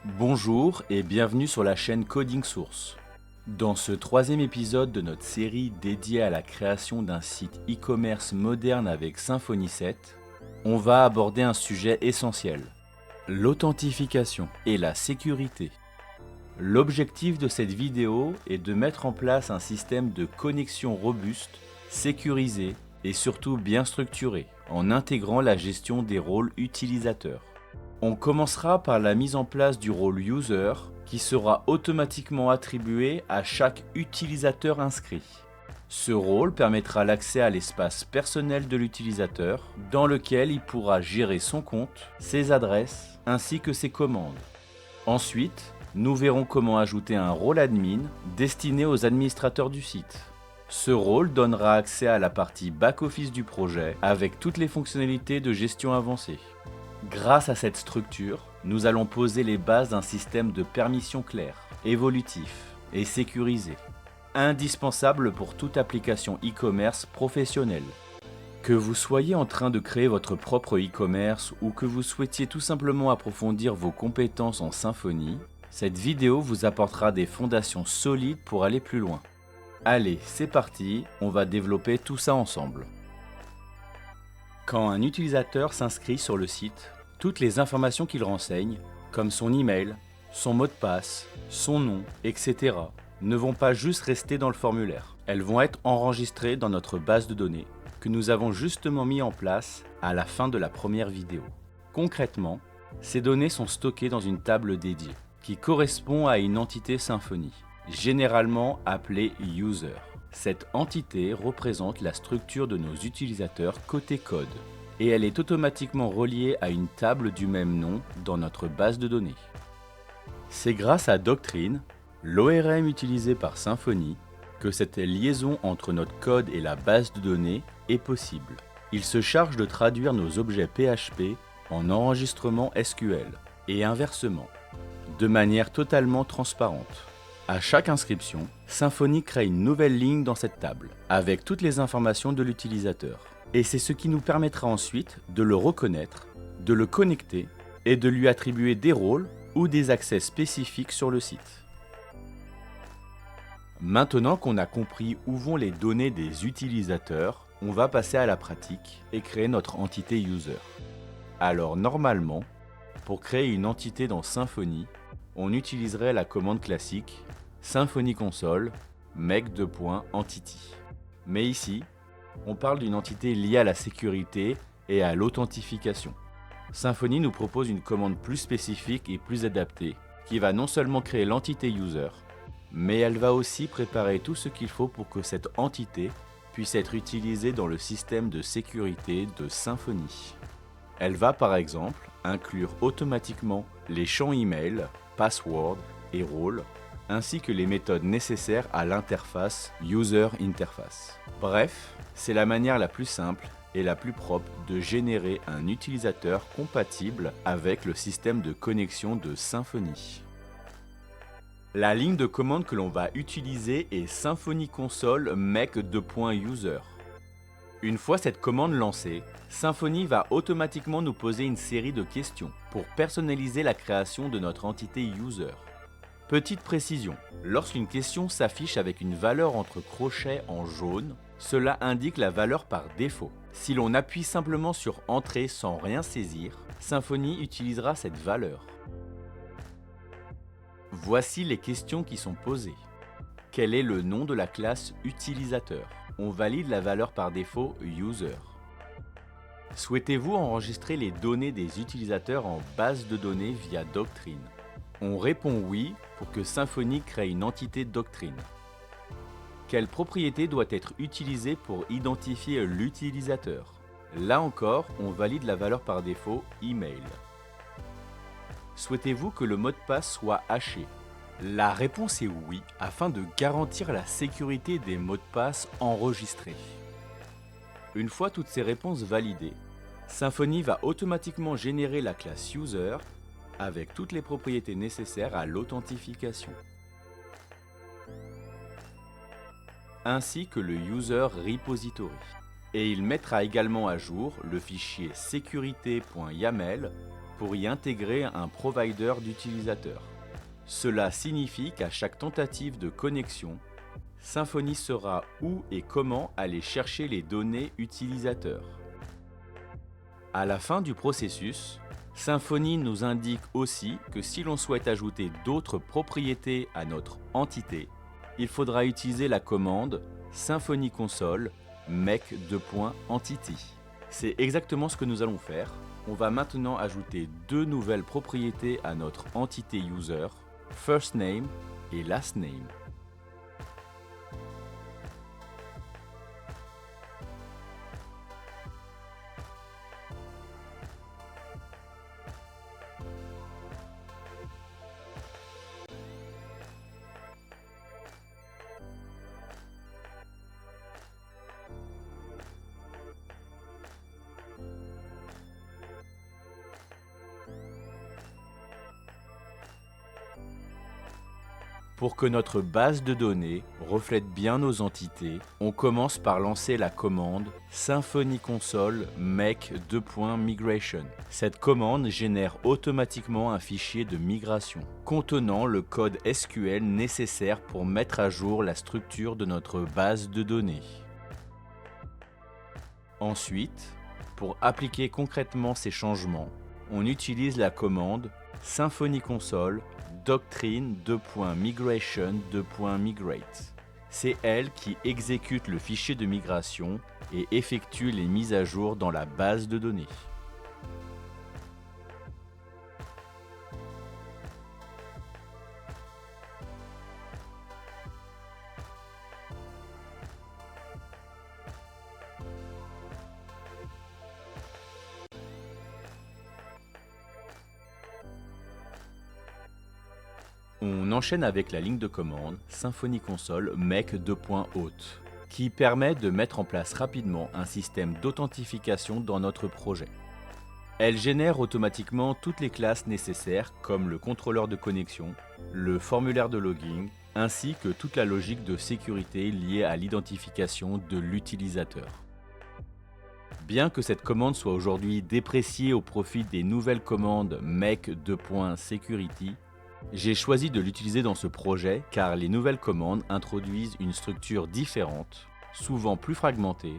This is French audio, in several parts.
Bonjour et bienvenue sur la chaîne Coding Source. Dans ce troisième épisode de notre série dédiée à la création d'un site e-commerce moderne avec Symfony 7, on va aborder un sujet essentiel, l'authentification et la sécurité. L'objectif de cette vidéo est de mettre en place un système de connexion robuste, sécurisé et surtout bien structuré, en intégrant la gestion des rôles utilisateurs. On commencera par la mise en place du rôle User qui sera automatiquement attribué à chaque utilisateur inscrit. Ce rôle permettra l'accès à l'espace personnel de l'utilisateur dans lequel il pourra gérer son compte, ses adresses ainsi que ses commandes. Ensuite, nous verrons comment ajouter un rôle admin destiné aux administrateurs du site. Ce rôle donnera accès à la partie back-office du projet avec toutes les fonctionnalités de gestion avancée. Grâce à cette structure, nous allons poser les bases d'un système de permissions clair, évolutif et sécurisé, indispensable pour toute application e-commerce professionnelle. Que vous soyez en train de créer votre propre e-commerce ou que vous souhaitiez tout simplement approfondir vos compétences en Symfony, cette vidéo vous apportera des fondations solides pour aller plus loin. Allez, c'est parti, on va développer tout ça ensemble. Quand un utilisateur s'inscrit sur le site, toutes les informations qu'il renseigne, comme son email, son mot de passe, son nom, etc., ne vont pas juste rester dans le formulaire. Elles vont être enregistrées dans notre base de données que nous avons justement mis en place à la fin de la première vidéo. Concrètement, ces données sont stockées dans une table dédiée qui correspond à une entité Symfony, généralement appelée User. Cette entité représente la structure de nos utilisateurs côté code et elle est automatiquement reliée à une table du même nom dans notre base de données. C'est grâce à Doctrine, l'ORM utilisé par Symfony, que cette liaison entre notre code et la base de données est possible. Il se charge de traduire nos objets PHP en enregistrement SQL et inversement, de manière totalement transparente. À chaque inscription, Symfony crée une nouvelle ligne dans cette table, avec toutes les informations de l'utilisateur. Et c'est ce qui nous permettra ensuite de le reconnaître, de le connecter et de lui attribuer des rôles ou des accès spécifiques sur le site. Maintenant qu'on a compris où vont les données des utilisateurs, on va passer à la pratique et créer notre entité User. Alors normalement, pour créer une entité dans Symfony, on utiliserait la commande classique Symfony console make2.entity. Mais ici, on parle d'une entité liée à la sécurité et à l'authentification. Symfony nous propose une commande plus spécifique et plus adaptée qui va non seulement créer l'entité user, mais elle va aussi préparer tout ce qu'il faut pour que cette entité puisse être utilisée dans le système de sécurité de Symfony. Elle va par exemple inclure automatiquement les champs email, password et rôle, ainsi que les méthodes nécessaires à l'interface User Interface. Bref, c'est la manière la plus simple et la plus propre de générer un utilisateur compatible avec le système de connexion de Symfony. La ligne de commande que l'on va utiliser est Symfony console make2.user. Une fois cette commande lancée, Symfony va automatiquement nous poser une série de questions pour personnaliser la création de notre entité user. Petite précision, lorsqu'une question s'affiche avec une valeur entre crochets en jaune, cela indique la valeur par défaut. Si l'on appuie simplement sur Entrée sans rien saisir, Symfony utilisera cette valeur. Voici les questions qui sont posées. Quel est le nom de la classe utilisateur? On valide la valeur par défaut User. Souhaitez-vous enregistrer les données des utilisateurs en base de données via Doctrine? On répond oui pour que Symfony crée une entité Doctrine. Quelle propriété doit être utilisée pour identifier l'utilisateur? Là encore, on valide la valeur par défaut Email. Souhaitez-vous que le mot de passe soit haché? La réponse est oui, afin de garantir la sécurité des mots de passe enregistrés. Une fois toutes ces réponses validées, Symfony va automatiquement générer la classe User avec toutes les propriétés nécessaires à l'authentification, ainsi que le User Repository. Et il mettra également à jour le fichier sécurité.yaml pour y intégrer un provider d'utilisateur. Cela signifie qu'à chaque tentative de connexion, Symfony saura où et comment aller chercher les données utilisateurs. À la fin du processus, Symfony nous indique aussi que si l'on souhaite ajouter d'autres propriétés à notre entité, il faudra utiliser la commande Symfony console make2.entity. C'est exactement ce que nous allons faire. On va maintenant ajouter deux nouvelles propriétés à notre entité user, first name et last name. Pour que notre base de données reflète bien nos entités, on commence par lancer la commande Symfony console make2.migration. Cette commande génère automatiquement un fichier de migration contenant le code SQL nécessaire pour mettre à jour la structure de notre base de données. Ensuite, pour appliquer concrètement ces changements, on utilise la commande Symfony console doctrine.migration.migrate. C'est elle qui exécute le fichier de migration et effectue les mises à jour dans la base de données. On enchaîne avec la ligne de commande Symfony console make2.auth qui permet de mettre en place rapidement un système d'authentification dans notre projet. Elle génère automatiquement toutes les classes nécessaires comme le contrôleur de connexion, le formulaire de login, ainsi que toute la logique de sécurité liée à l'identification de l'utilisateur. Bien que cette commande soit aujourd'hui dépréciée au profit des nouvelles commandes make2.security, j'ai choisi de l'utiliser dans ce projet car les nouvelles commandes introduisent une structure différente, souvent plus fragmentée,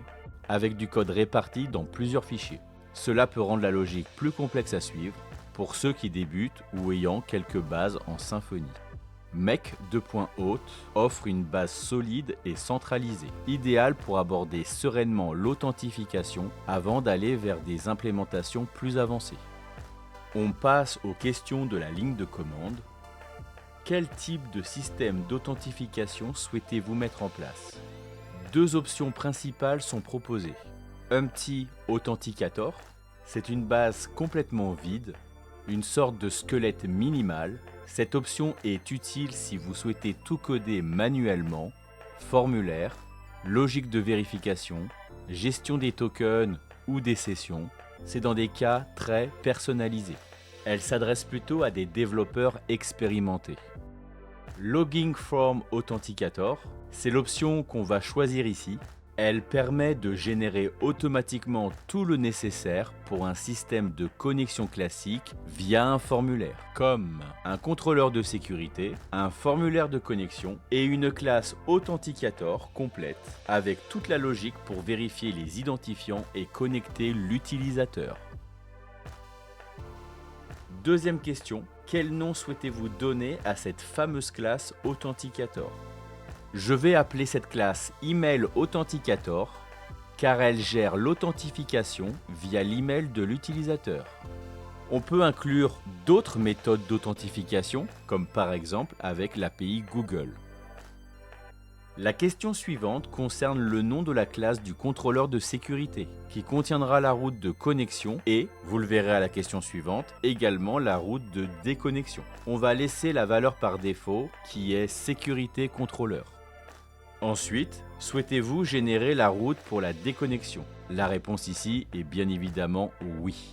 avec du code réparti dans plusieurs fichiers. Cela peut rendre la logique plus complexe à suivre pour ceux qui débutent ou ayant quelques bases en Symfony. Make2.auth offre une base solide et centralisée, idéale pour aborder sereinement l'authentification avant d'aller vers des implémentations plus avancées. On passe aux questions de la ligne de commande. Quel type de système d'authentification souhaitez-vous mettre en place? Deux options principales sont proposées. Empty Authenticator, c'est une base complètement vide, une sorte de squelette minimal. Cette option est utile si vous souhaitez tout coder manuellement, formulaire, logique de vérification, gestion des tokens ou des sessions. C'est dans des cas très personnalisés. Elle s'adresse plutôt à des développeurs expérimentés. Logging from Authenticator, c'est l'option qu'on va choisir ici. Elle permet de générer automatiquement tout le nécessaire pour un système de connexion classique via un formulaire, comme un contrôleur de sécurité, un formulaire de connexion et une classe Authenticator complète avec toute la logique pour vérifier les identifiants et connecter l'utilisateur. Deuxième question, quel nom souhaitez-vous donner à cette fameuse classe Authenticator? Je vais appeler cette classe Email Authenticator car elle gère l'authentification via l'email de l'utilisateur. On peut inclure d'autres méthodes d'authentification, comme par exemple avec l'API Google. La question suivante concerne le nom de la classe du contrôleur de sécurité, qui contiendra la route de connexion et, vous le verrez à la question suivante, également la route de déconnexion. On va laisser la valeur par défaut, qui est sécurité contrôleur. Ensuite, souhaitez-vous générer la route pour la déconnexion? La réponse ici est bien évidemment oui.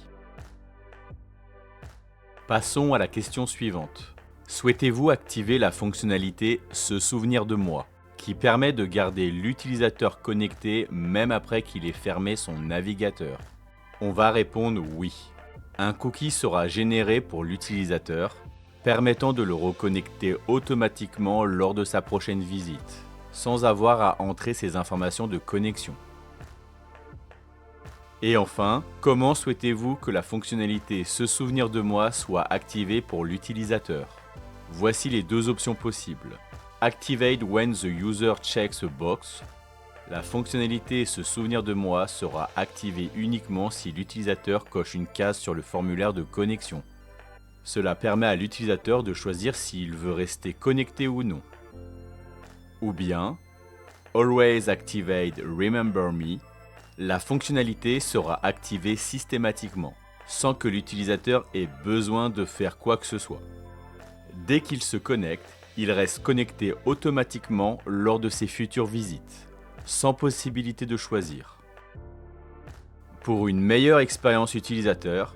Passons à la question suivante. Souhaitez-vous activer la fonctionnalité « Se souvenir de moi » qui permet de garder l'utilisateur connecté même après qu'il ait fermé son navigateur? On va répondre oui. Un cookie sera généré pour l'utilisateur, permettant de le reconnecter automatiquement lors de sa prochaine visite, sans avoir à entrer ses informations de connexion. Et enfin, comment souhaitez-vous que la fonctionnalité Se souvenir de moi soit activée pour l'utilisateur? Voici les deux options possibles. Activate when the user checks a box. La fonctionnalité Se souvenir de moi sera activée uniquement si l'utilisateur coche une case sur le formulaire de connexion. Cela permet à l'utilisateur de choisir s'il veut rester connecté ou non. Ou bien, Always activate Remember Me. La fonctionnalité sera activée systématiquement, sans que l'utilisateur ait besoin de faire quoi que ce soit. Dès qu'il se connecte, il reste connecté automatiquement lors de ses futures visites, sans possibilité de choisir. Pour une meilleure expérience utilisateur,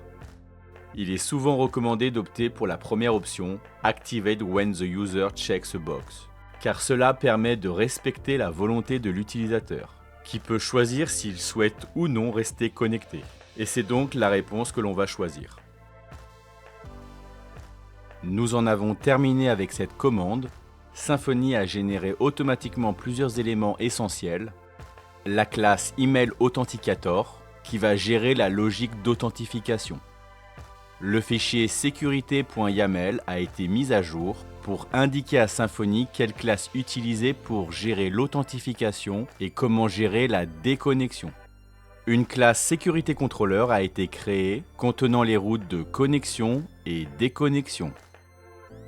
il est souvent recommandé d'opter pour la première option, Activate when the user checks a box, car cela permet de respecter la volonté de l'utilisateur, qui peut choisir s'il souhaite ou non rester connecté. Et c'est donc la réponse que l'on va choisir. Nous en avons terminé avec cette commande. Symfony a généré automatiquement plusieurs éléments essentiels. La classe Email Authenticator, qui va gérer la logique d'authentification. Le fichier sécurité.yaml a été mis à jour pour indiquer à Symfony quelle classe utiliser pour gérer l'authentification et comment gérer la déconnexion. Une classe sécurité contrôleur a été créée contenant les routes de connexion et déconnexion.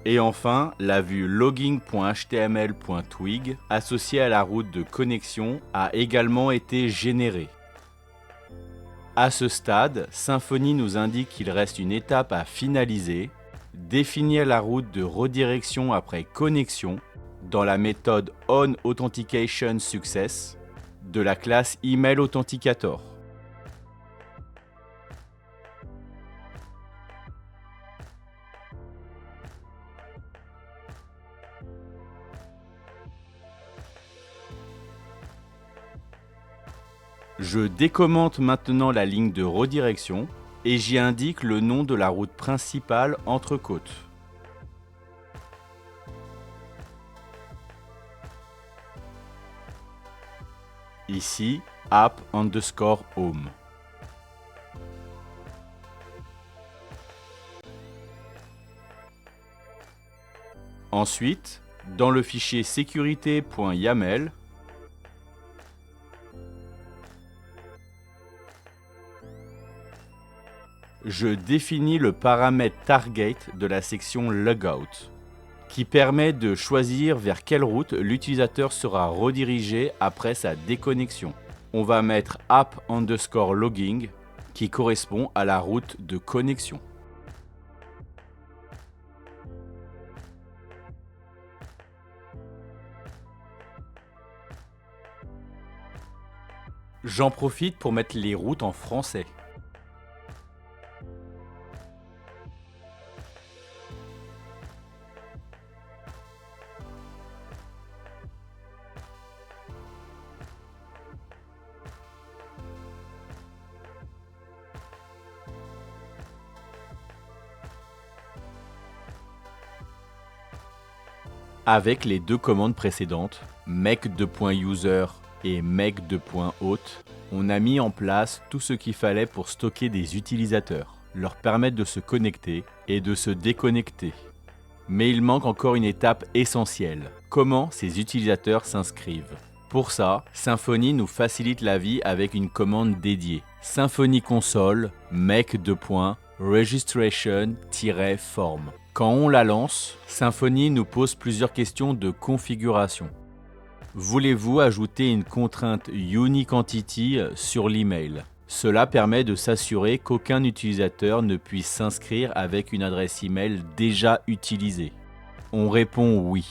Et enfin, la vue logging.html.twig associée à la route de connexion a également été générée. À ce stade, Symfony nous indique qu'il reste une étape à finaliser, définir la route de redirection après connexion dans la méthode onAuthenticationSuccess de la classe Email Authenticator. Je décommente maintenant la ligne de redirection et j'y indique le nom de la route principale entre côtes. Ici, app_home. Ensuite, dans le fichier sécurité.yaml, je définis le paramètre target de la section logout, qui permet de choisir vers quelle route l'utilisateur sera redirigé après sa déconnexion. On va mettre app_logging, qui correspond à la route de connexion. J'en profite pour mettre les routes en français. Avec les deux commandes précédentes, make2.user et make2.auth, on a mis en place tout ce qu'il fallait pour stocker des utilisateurs, leur permettre de se connecter et de se déconnecter. Mais il manque encore une étape essentielle, comment ces utilisateurs s'inscrivent. Pour ça, Symfony nous facilite la vie avec une commande dédiée, Symfony console make2.registration-form. Quand on la lance, Symfony nous pose plusieurs questions de configuration. Voulez-vous ajouter une contrainte Unique Entity sur l'email? Cela permet de s'assurer qu'aucun utilisateur ne puisse s'inscrire avec une adresse email déjà utilisée. On répond oui.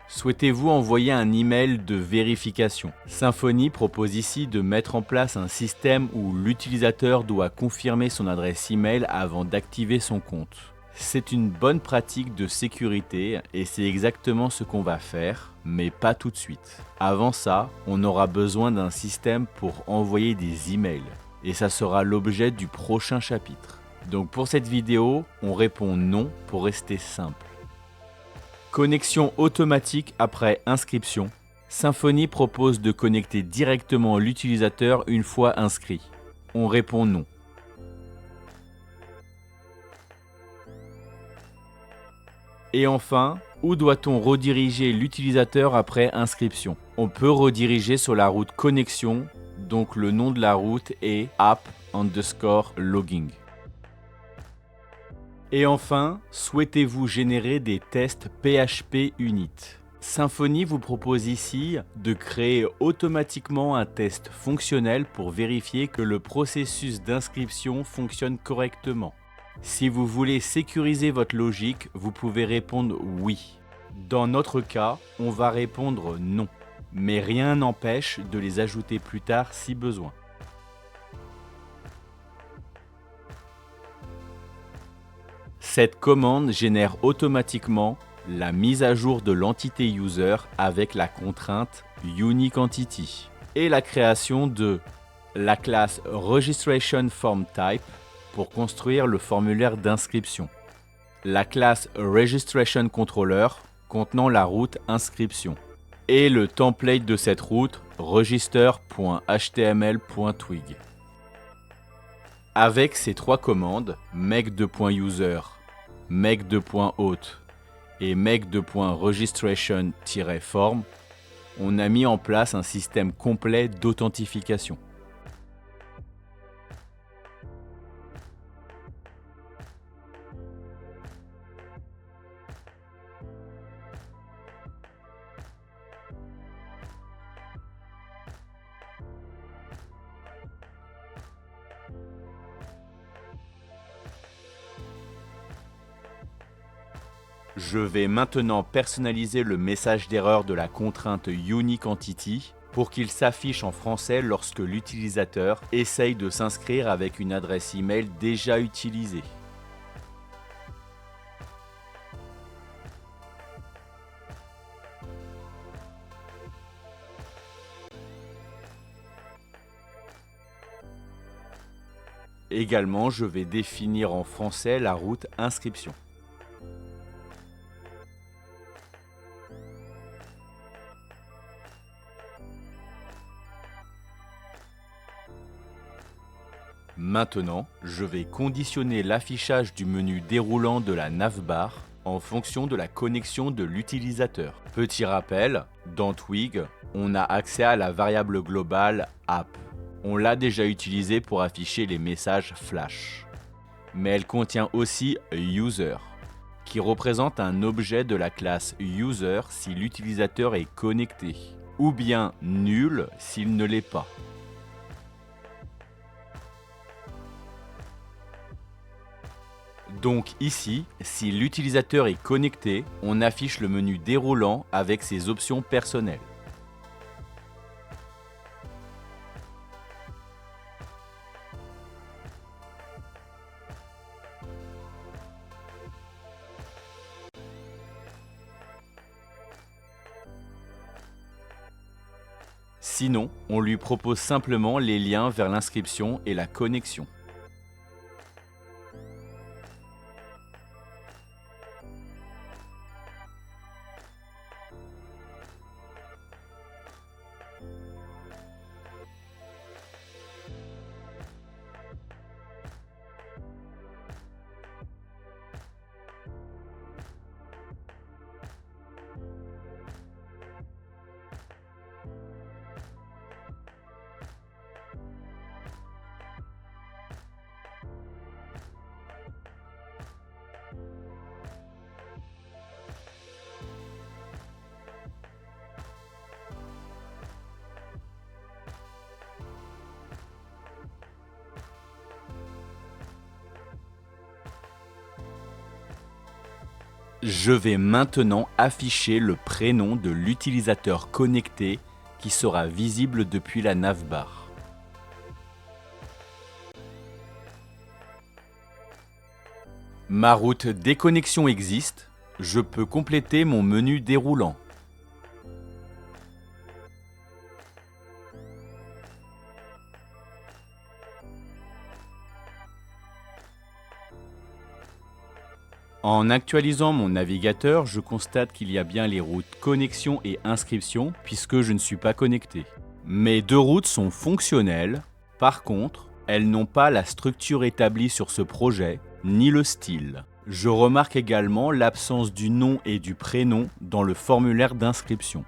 Souhaitez-vous envoyer un email de vérification? Symfony propose ici de mettre en place un système où l'utilisateur doit confirmer son adresse email avant d'activer son compte. C'est une bonne pratique de sécurité et c'est exactement ce qu'on va faire, mais pas tout de suite. Avant ça, on aura besoin d'un système pour envoyer des emails et ça sera l'objet du prochain chapitre. Donc pour cette vidéo, on répond non pour rester simple. Connexion automatique après inscription. Symfony propose de connecter directement l'utilisateur une fois inscrit. On répond non. Et enfin, où doit-on rediriger l'utilisateur après inscription? On peut rediriger sur la route connexion, donc le nom de la route est app_logging. Et enfin, souhaitez-vous générer des tests PHP Unit? Symfony vous propose ici de créer automatiquement un test fonctionnel pour vérifier que le processus d'inscription fonctionne correctement. Si vous voulez sécuriser votre logique, vous pouvez répondre oui. Dans notre cas, on va répondre non, mais rien n'empêche de les ajouter plus tard si besoin. Cette commande génère automatiquement la mise à jour de l'entité user avec la contrainte Unique Entity et la création de la classe Registration Form Type pour construire le formulaire d'inscription, la classe Registration Controller contenant la route inscription et le template de cette route register.html.twig. Avec ces trois commandes, make2.user, make2.auth et make2.registration-form, on a mis en place un système complet d'authentification. Je vais maintenant personnaliser le message d'erreur de la contrainte Unique Entity pour qu'il s'affiche en français lorsque l'utilisateur essaye de s'inscrire avec une adresse email déjà utilisée. Également, je vais définir en français la route inscription. Maintenant, je vais conditionner l'affichage du menu déroulant de la navbar en fonction de la connexion de l'utilisateur. Petit rappel, dans Twig, on a accès à la variable globale app. On l'a déjà utilisée pour afficher les messages flash. Mais elle contient aussi user, qui représente un objet de la classe user si l'utilisateur est connecté, ou bien nul s'il ne l'est pas. Donc ici, si l'utilisateur est connecté, on affiche le menu déroulant avec ses options personnelles. Sinon, on lui propose simplement les liens vers l'inscription et la connexion. Je vais maintenant afficher le prénom de l'utilisateur connecté qui sera visible depuis la navbar. Ma route déconnexion existe, je peux compléter mon menu déroulant. En actualisant mon navigateur, je constate qu'il y a bien les routes connexion et inscription puisque je ne suis pas connecté. Mes deux routes sont fonctionnelles, par contre, elles n'ont pas la structure établie sur ce projet, ni le style. Je remarque également l'absence du nom et du prénom dans le formulaire d'inscription.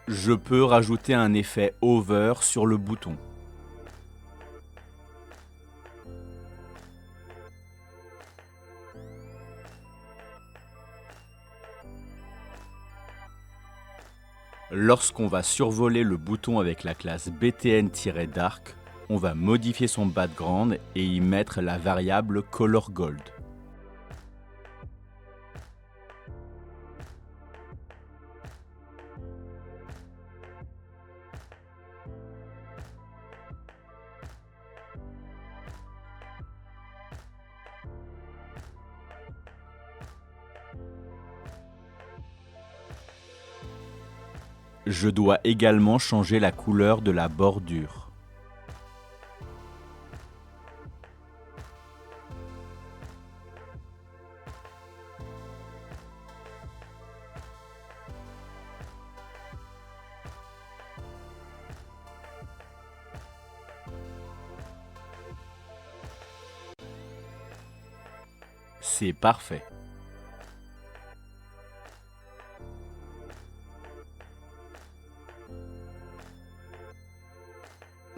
Je peux rajouter un effet hover sur le bouton. Lorsqu'on va survoler le bouton avec la classe btn-dark, on va modifier son background et y mettre la variable color gold. Je dois également changer la couleur de la bordure. C'est parfait.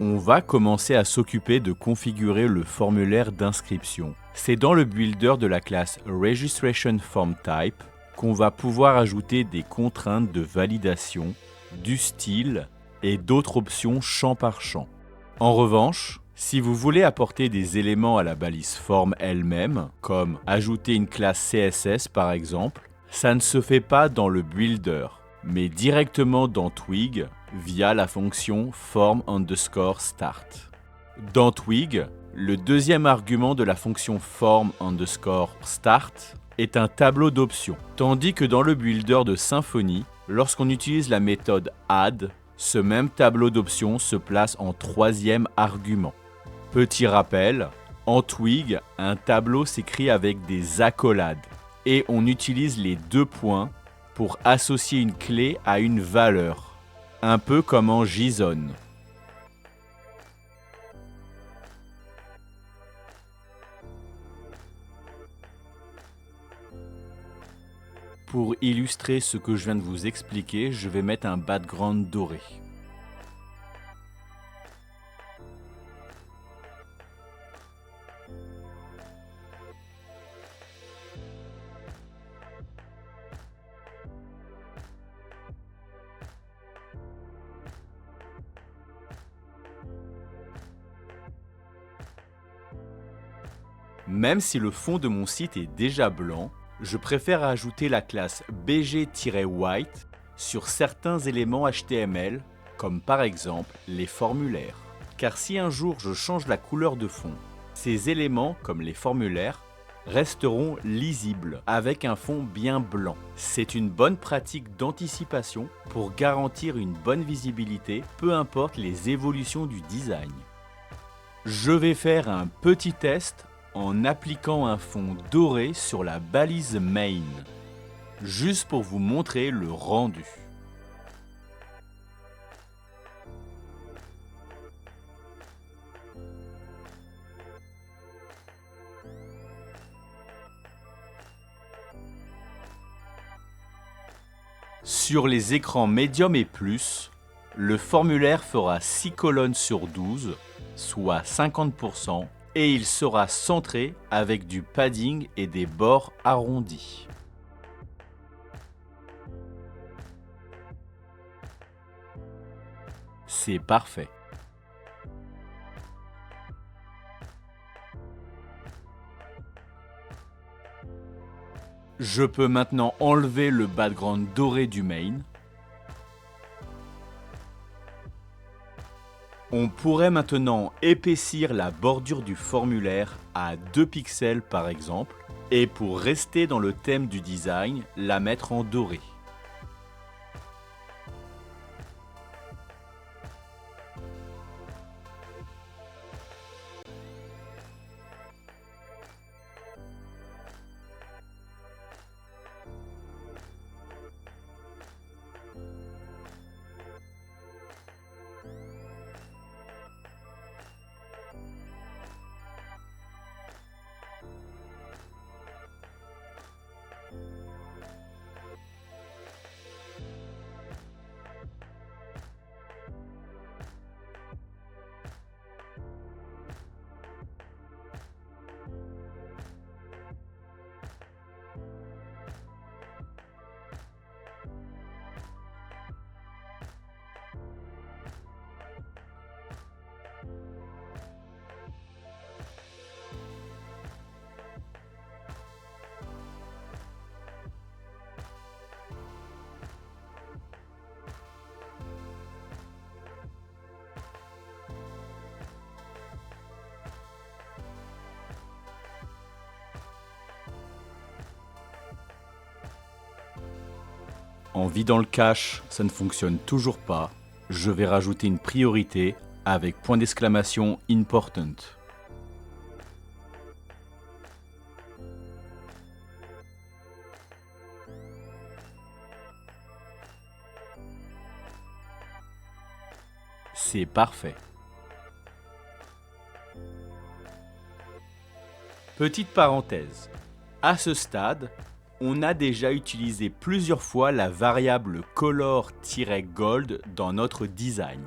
On va commencer à s'occuper de configurer le formulaire d'inscription. C'est dans le builder de la classe Registration Form Type qu'on va pouvoir ajouter des contraintes de validation, du style et d'autres options champ par champ. En revanche, si vous voulez apporter des éléments à la balise form elle-même, comme ajouter une classe CSS par exemple, ça ne se fait pas dans le builder, mais directement dans Twig via la fonction form_start. Dans Twig, le deuxième argument de la fonction form_start est un tableau d'options, tandis que dans le builder de Symfony, lorsqu'on utilise la méthode add, ce même tableau d'options se place en troisième argument. Petit rappel, en Twig, un tableau s'écrit avec des accolades et on utilise les deux points pour associer une clé à une valeur, un peu comme en JSON. Pour illustrer ce que je viens de vous expliquer, je vais mettre un background doré. Même si le fond de mon site est déjà blanc, Je préfère ajouter la classe bg-white sur certains éléments HTML, comme par exemple les formulaires. Car si un jour je change la couleur de fond, ces éléments, comme les formulaires, resteront lisibles avec un fond bien blanc. C'est une bonne pratique d'anticipation pour garantir une bonne visibilité, peu importe les évolutions du design. Je vais faire un petit test en appliquant un fond doré sur la balise main, juste pour vous montrer le rendu. Sur les écrans médium et plus, le formulaire fera 6 colonnes sur 12, soit 50%, et il sera centré avec du padding et des bords arrondis. C'est parfait. Je peux maintenant enlever le background doré du main. On pourrait maintenant épaissir la bordure du formulaire à 2 pixels par exemple, et pour rester dans le thème du design, la mettre en doré. En vidant le cache, ça ne fonctionne toujours pas. Je vais rajouter une priorité avec point d'exclamation important. C'est parfait. Petite parenthèse. À ce stade, on a déjà utilisé plusieurs fois la variable color-gold dans notre design.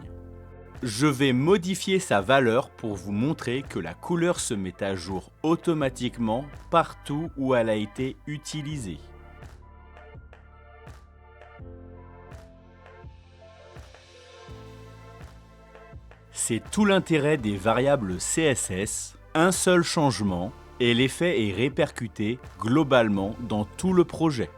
Je vais modifier sa valeur pour vous montrer que la couleur se met à jour automatiquement partout où elle a été utilisée. C'est tout l'intérêt des variables CSS, un seul changement et l'effet est répercuté globalement dans tout le projet.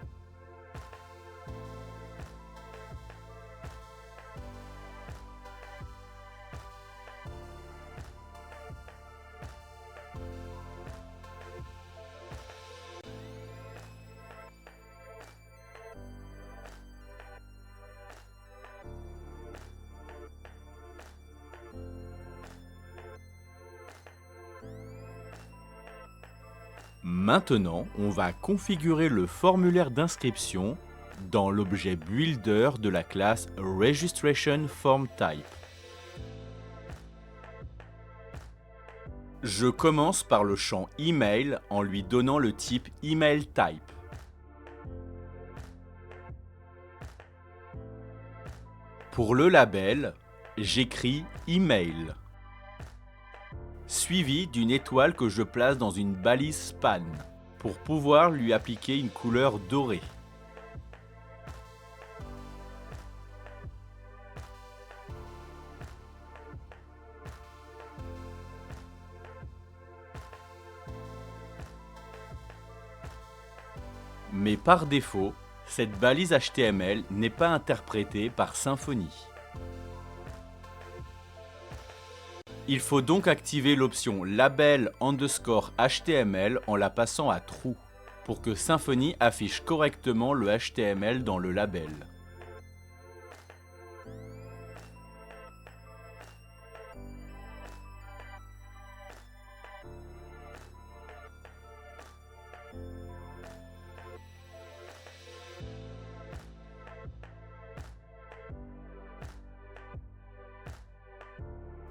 Maintenant, on va configurer le formulaire d'inscription dans l'objet Builder de la classe Registration Form Type. Je commence par le champ Email en lui donnant le type Email Type. Pour le label, j'écris Email, suivi d'une étoile que je place dans une balise span pour pouvoir lui appliquer une couleur dorée. Mais par défaut, cette balise HTML n'est pas interprétée par Symfony. Il faut donc activer l'option label_HTML en la passant à true pour que Symfony affiche correctement le HTML dans le label.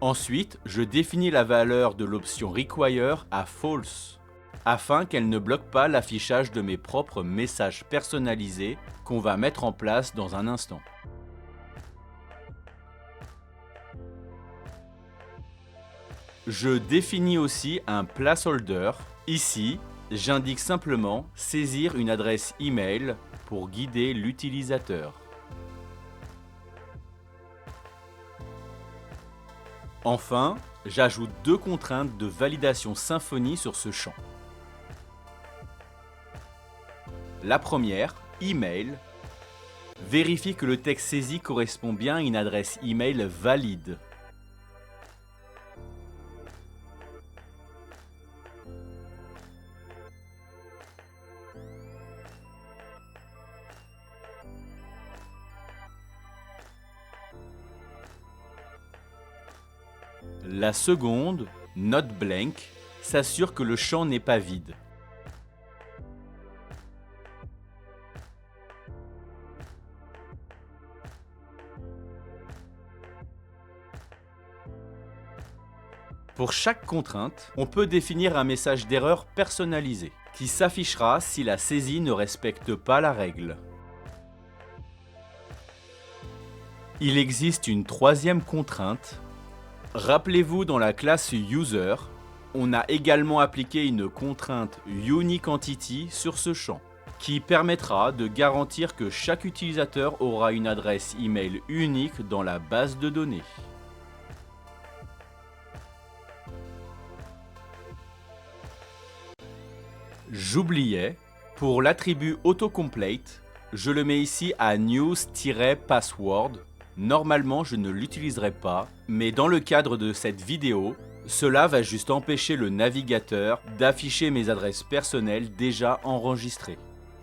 Ensuite, je définis la valeur de l'option Require à False, afin qu'elle ne bloque pas l'affichage de mes propres messages personnalisés qu'on va mettre en place dans un instant. Je définis aussi un placeholder. Ici, j'indique simplement saisir une adresse email pour guider l'utilisateur. Enfin, j'ajoute 2 contraintes de validation Symfony sur ce champ. La première, email, vérifie que le texte saisi correspond bien à une adresse email valide. La seconde, not blank, s'assure que le champ n'est pas vide. Pour chaque contrainte, on peut définir un message d'erreur personnalisé qui s'affichera si la saisie ne respecte pas la règle. Il existe une troisième contrainte. Rappelez-vous, dans la classe User, on a également appliqué une contrainte UniqueEntity sur ce champ, qui permettra de garantir que chaque utilisateur aura une adresse email unique dans la base de données. J'oubliais, pour l'attribut autocomplete, je le mets ici à news-password. Normalement, je ne l'utiliserai pas, mais dans le cadre de cette vidéo, cela va juste empêcher le navigateur d'afficher mes adresses personnelles déjà enregistrées.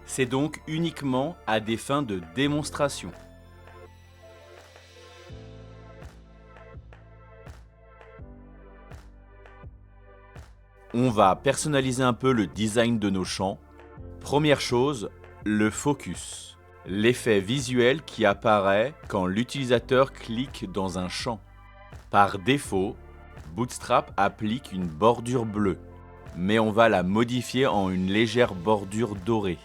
C'est donc uniquement à des fins de démonstration. On va personnaliser un peu le design de nos champs. Première chose, le focus. L'effet visuel qui apparaît quand l'utilisateur clique dans un champ. Par défaut, Bootstrap applique une bordure bleue, mais on va la modifier en une légère bordure dorée.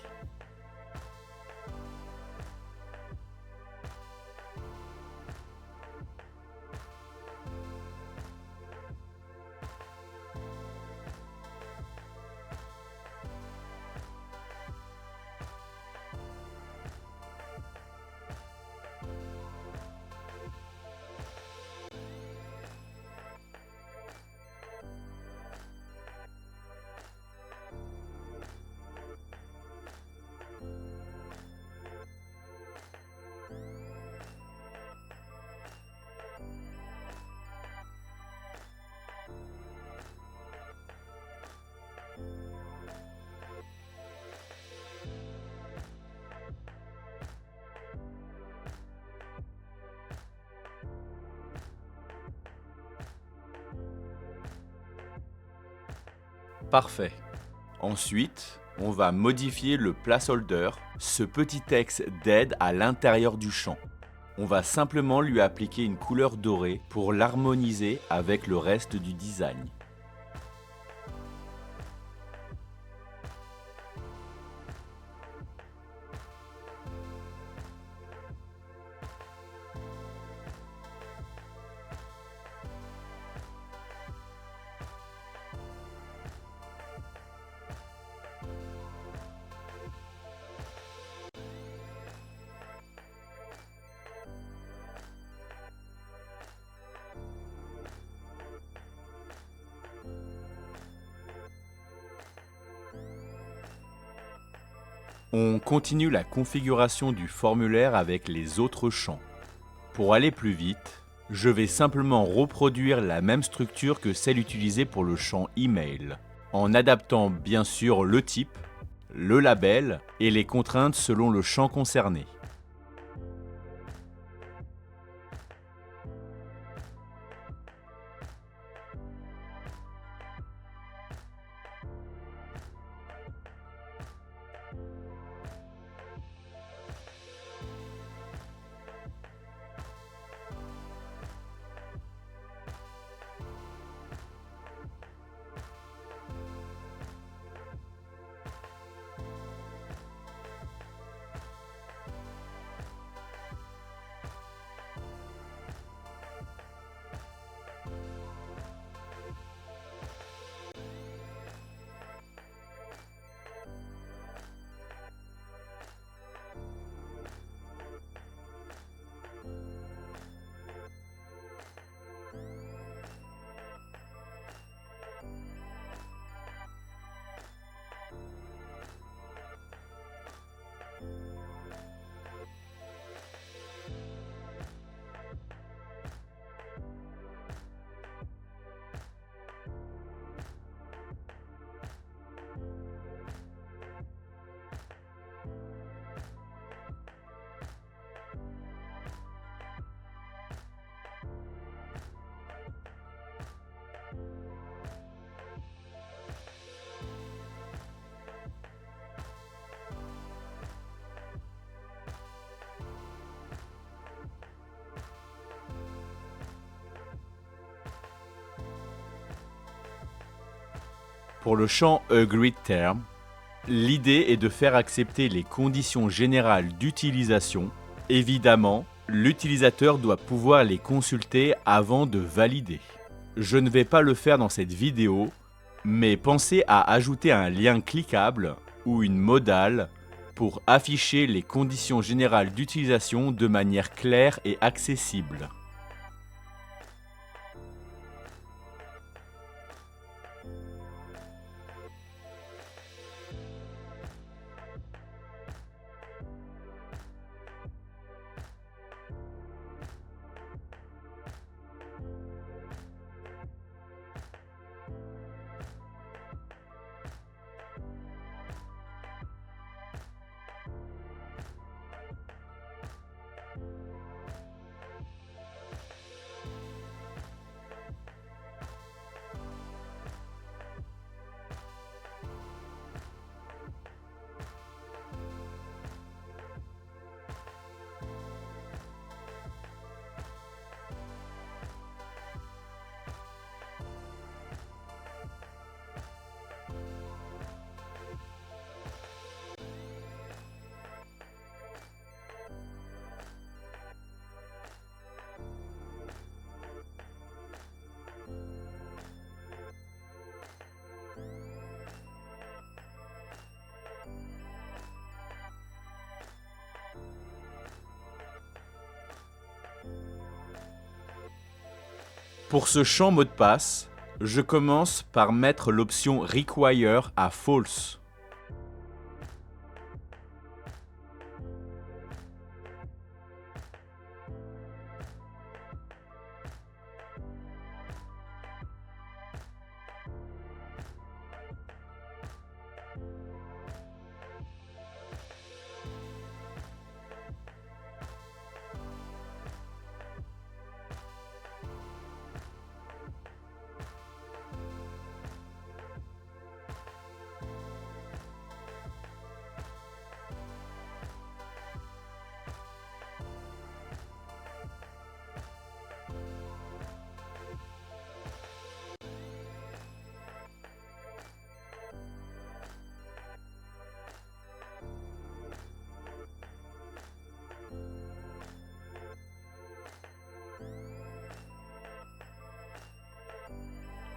Parfait. Ensuite, on va modifier le placeholder, ce petit texte d'aide à l'intérieur du champ. On va simplement lui appliquer une couleur dorée pour l'harmoniser avec le reste du design. On continue la configuration du formulaire avec les autres champs. Pour aller plus vite, je vais simplement reproduire la même structure que celle utilisée pour le champ email, en adaptant bien sûr le type, le label et les contraintes selon le champ concerné. Pour le champ Agreed Term, l'idée est de faire accepter les conditions générales d'utilisation. Évidemment, l'utilisateur doit pouvoir les consulter avant de valider. Je ne vais pas le faire dans cette vidéo, mais pensez à ajouter un lien cliquable ou une modale pour afficher les conditions générales d'utilisation de manière claire et accessible. Pour ce champ mot de passe, je commence par mettre l'option Require à False.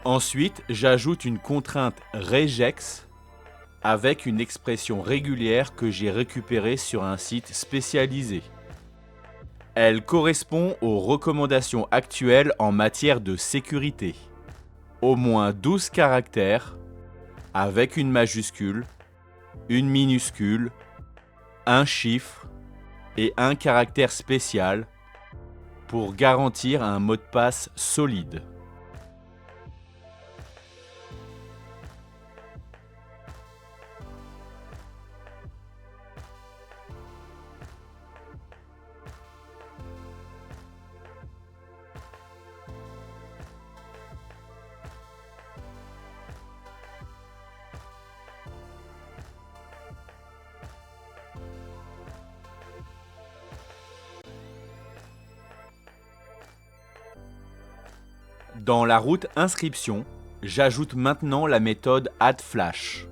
Ensuite, j'ajoute une contrainte regex avec une expression régulière que j'ai récupérée sur un site spécialisé. Elle correspond aux recommandations actuelles en matière de sécurité. Au moins 12 caractères avec une majuscule, une minuscule, un chiffre et un caractère spécial pour garantir un mot de passe solide. Dans la route inscription, j'ajoute maintenant la méthode addFlash.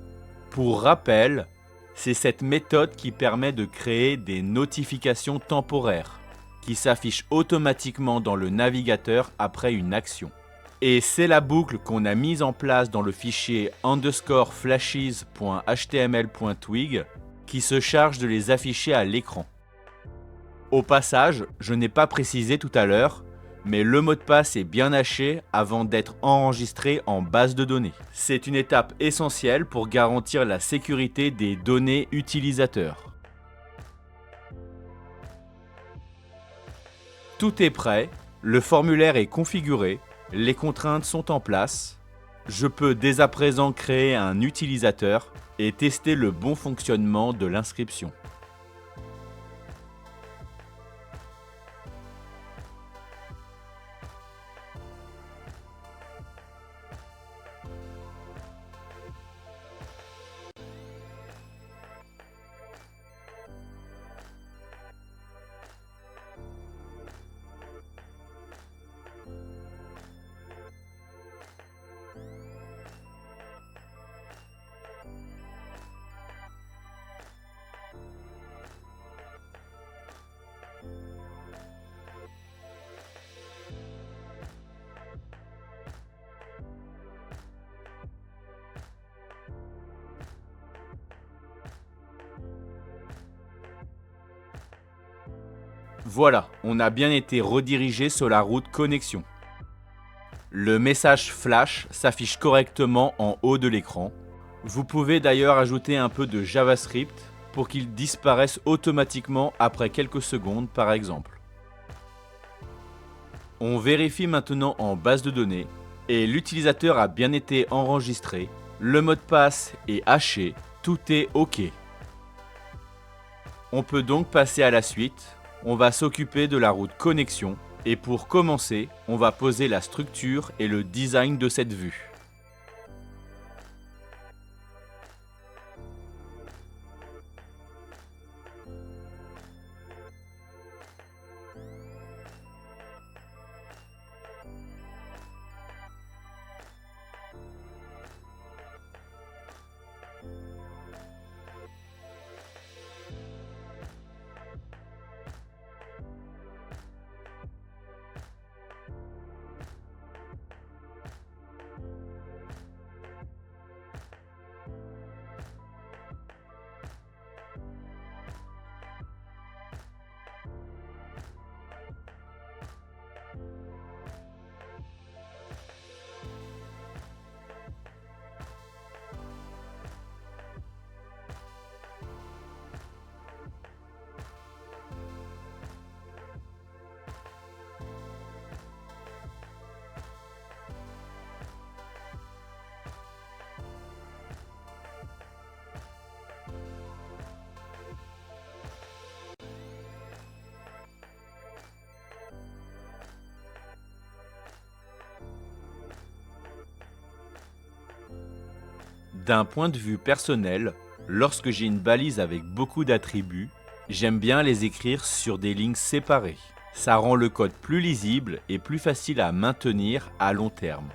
Pour rappel, c'est cette méthode qui permet de créer des notifications temporaires qui s'affichent automatiquement dans le navigateur après une action. Et c'est la boucle qu'on a mise en place dans le fichier _flashes.html.twig qui se charge de les afficher à l'écran. Au passage, je n'ai pas précisé tout à l'heure, mais le mot de passe est bien haché avant d'être enregistré en base de données. C'est une étape essentielle pour garantir la sécurité des données utilisateurs. Tout est prêt, le formulaire est configuré, les contraintes sont en place. Je peux dès à présent créer un utilisateur et tester le bon fonctionnement de l'inscription. Voilà, on a bien été redirigé sur la route connexion. Le message flash s'affiche correctement en haut de l'écran. Vous pouvez d'ailleurs ajouter un peu de JavaScript pour qu'il disparaisse automatiquement après quelques secondes par exemple. On vérifie maintenant en base de données et l'utilisateur a bien été enregistré, le mot de passe est haché, tout est OK. On peut donc passer à la suite. On va s'occuper de la route connexion et pour commencer, on va poser la structure et le design de cette vue. D'un point de vue personnel, lorsque j'ai une balise avec beaucoup d'attributs, j'aime bien les écrire sur des lignes séparées. Ça rend le code plus lisible et plus facile à maintenir à long terme.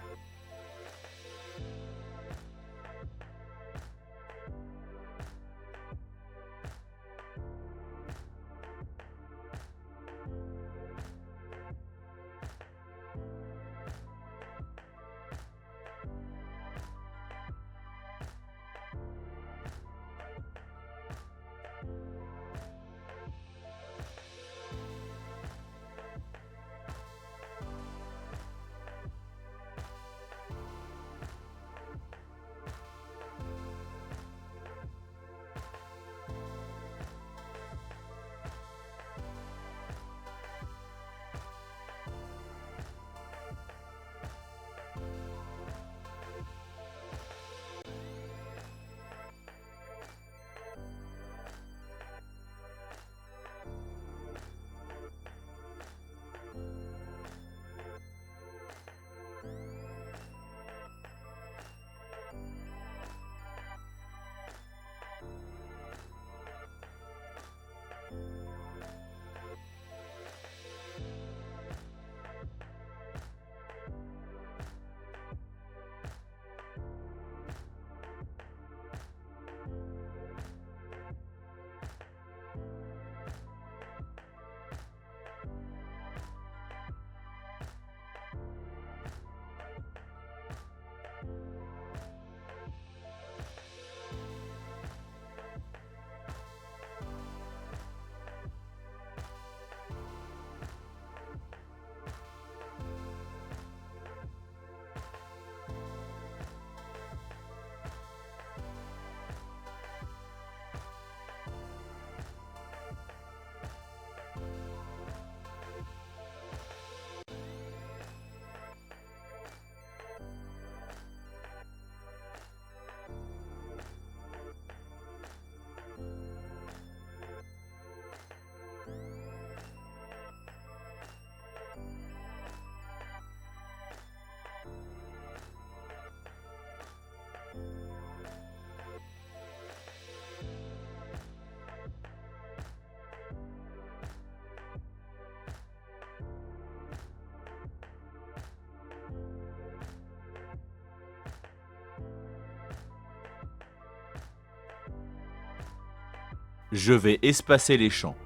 Je vais espacer les champs.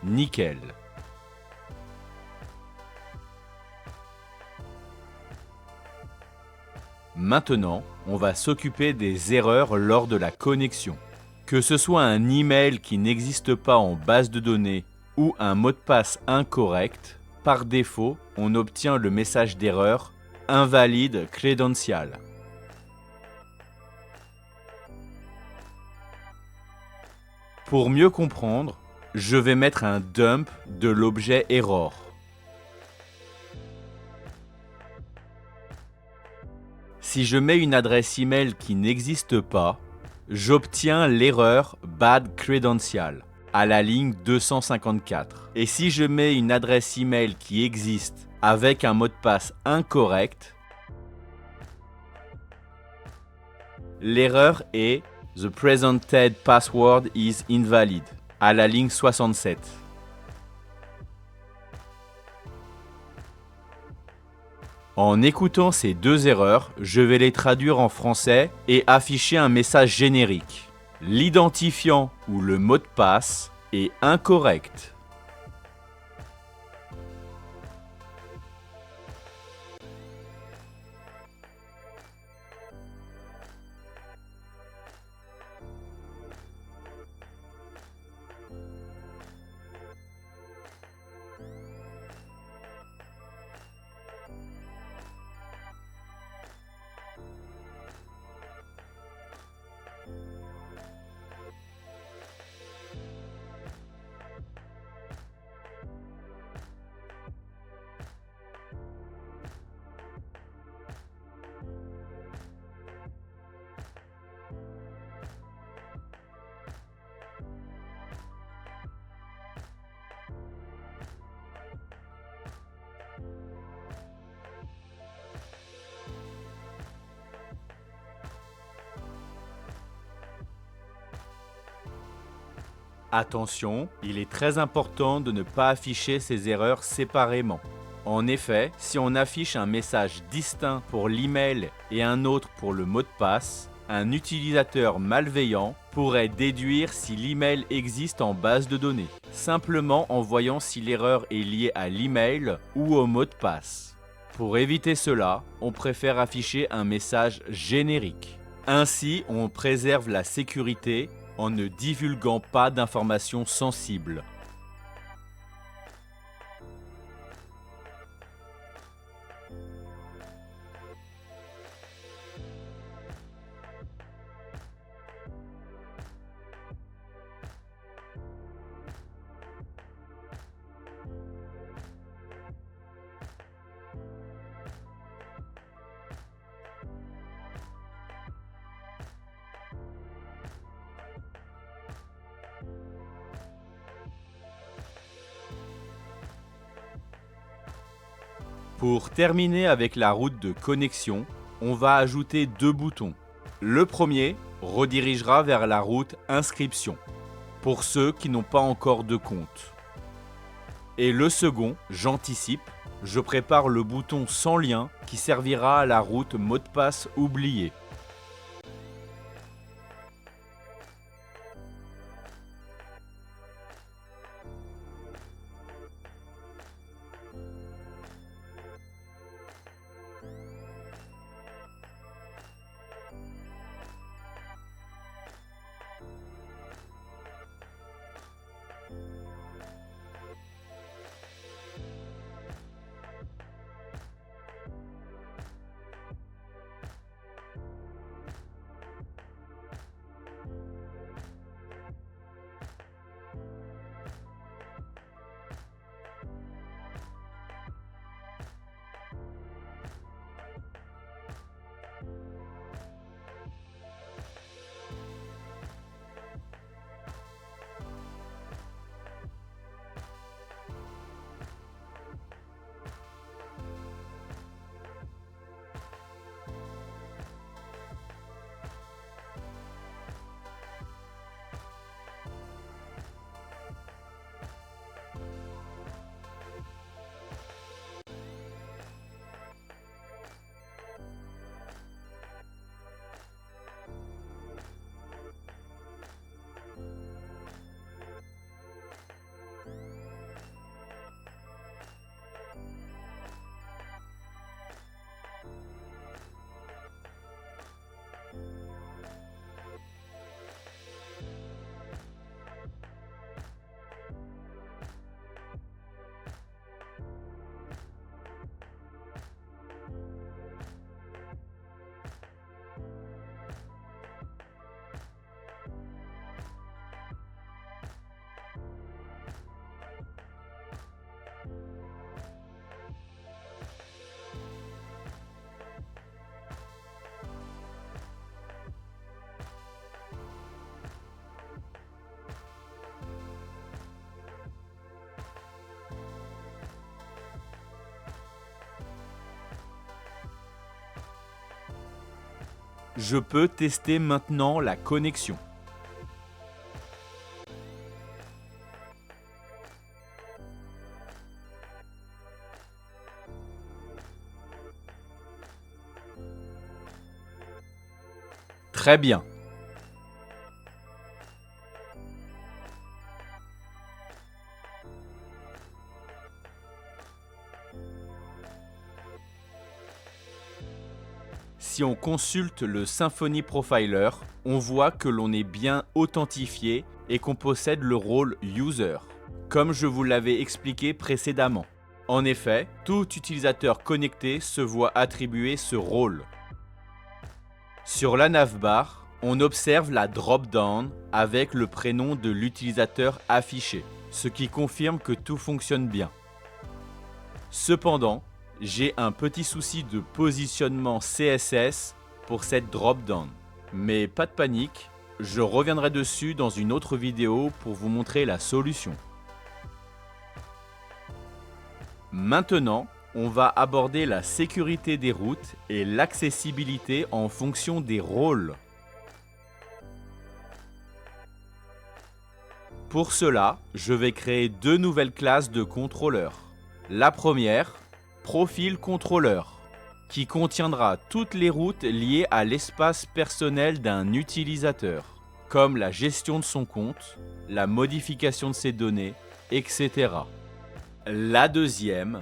Nickel. Maintenant, on va s'occuper des erreurs lors de la connexion. Que ce soit un email qui n'existe pas en base de données ou un mot de passe incorrect, par défaut, on obtient le message d'erreur « Invalide credential ». Pour mieux comprendre, je vais mettre un dump de l'objet error. Si je mets une adresse email qui n'existe pas, j'obtiens l'erreur bad credential à la ligne 254. Et si je mets une adresse email qui existe avec un mot de passe incorrect, l'erreur est The presented password is invalid à la ligne 67. En écoutant ces deux erreurs, je vais les traduire en français et afficher un message générique. L'identifiant ou le mot de passe est incorrect. Attention, il est très important de ne pas afficher ces erreurs séparément. En effet, si on affiche un message distinct pour l'email et un autre pour le mot de passe, un utilisateur malveillant pourrait déduire si l'email existe en base de données, simplement en voyant si l'erreur est liée à l'email ou au mot de passe. Pour éviter cela, on préfère afficher un message générique. Ainsi, on préserve la sécurité en ne divulguant pas d'informations sensibles. Pour terminer avec la route de connexion, on va ajouter deux boutons. Le premier redirigera vers la route inscription, pour ceux qui n'ont pas encore de compte. Et le second, j'anticipe, je prépare le bouton sans lien qui servira à la route mot de passe oublié. Je peux tester maintenant la connexion. Très bien. Si on consulte le Symfony Profiler, on voit que l'on est bien authentifié et qu'on possède le rôle User, comme je vous l'avais expliqué précédemment. En effet, tout utilisateur connecté se voit attribuer ce rôle. Sur la navbar, on observe la drop-down avec le prénom de l'utilisateur affiché, ce qui confirme que tout fonctionne bien. Cependant, j'ai un petit souci de positionnement CSS pour cette drop-down. Mais pas de panique, je reviendrai dessus dans une autre vidéo pour vous montrer la solution. Maintenant, on va aborder la sécurité des routes et l'accessibilité en fonction des rôles. Pour cela, je vais créer deux nouvelles classes de contrôleurs. La première, Profil contrôleur, qui contiendra toutes les routes liées à l'espace personnel d'un utilisateur, comme la gestion de son compte, la modification de ses données, etc. La deuxième,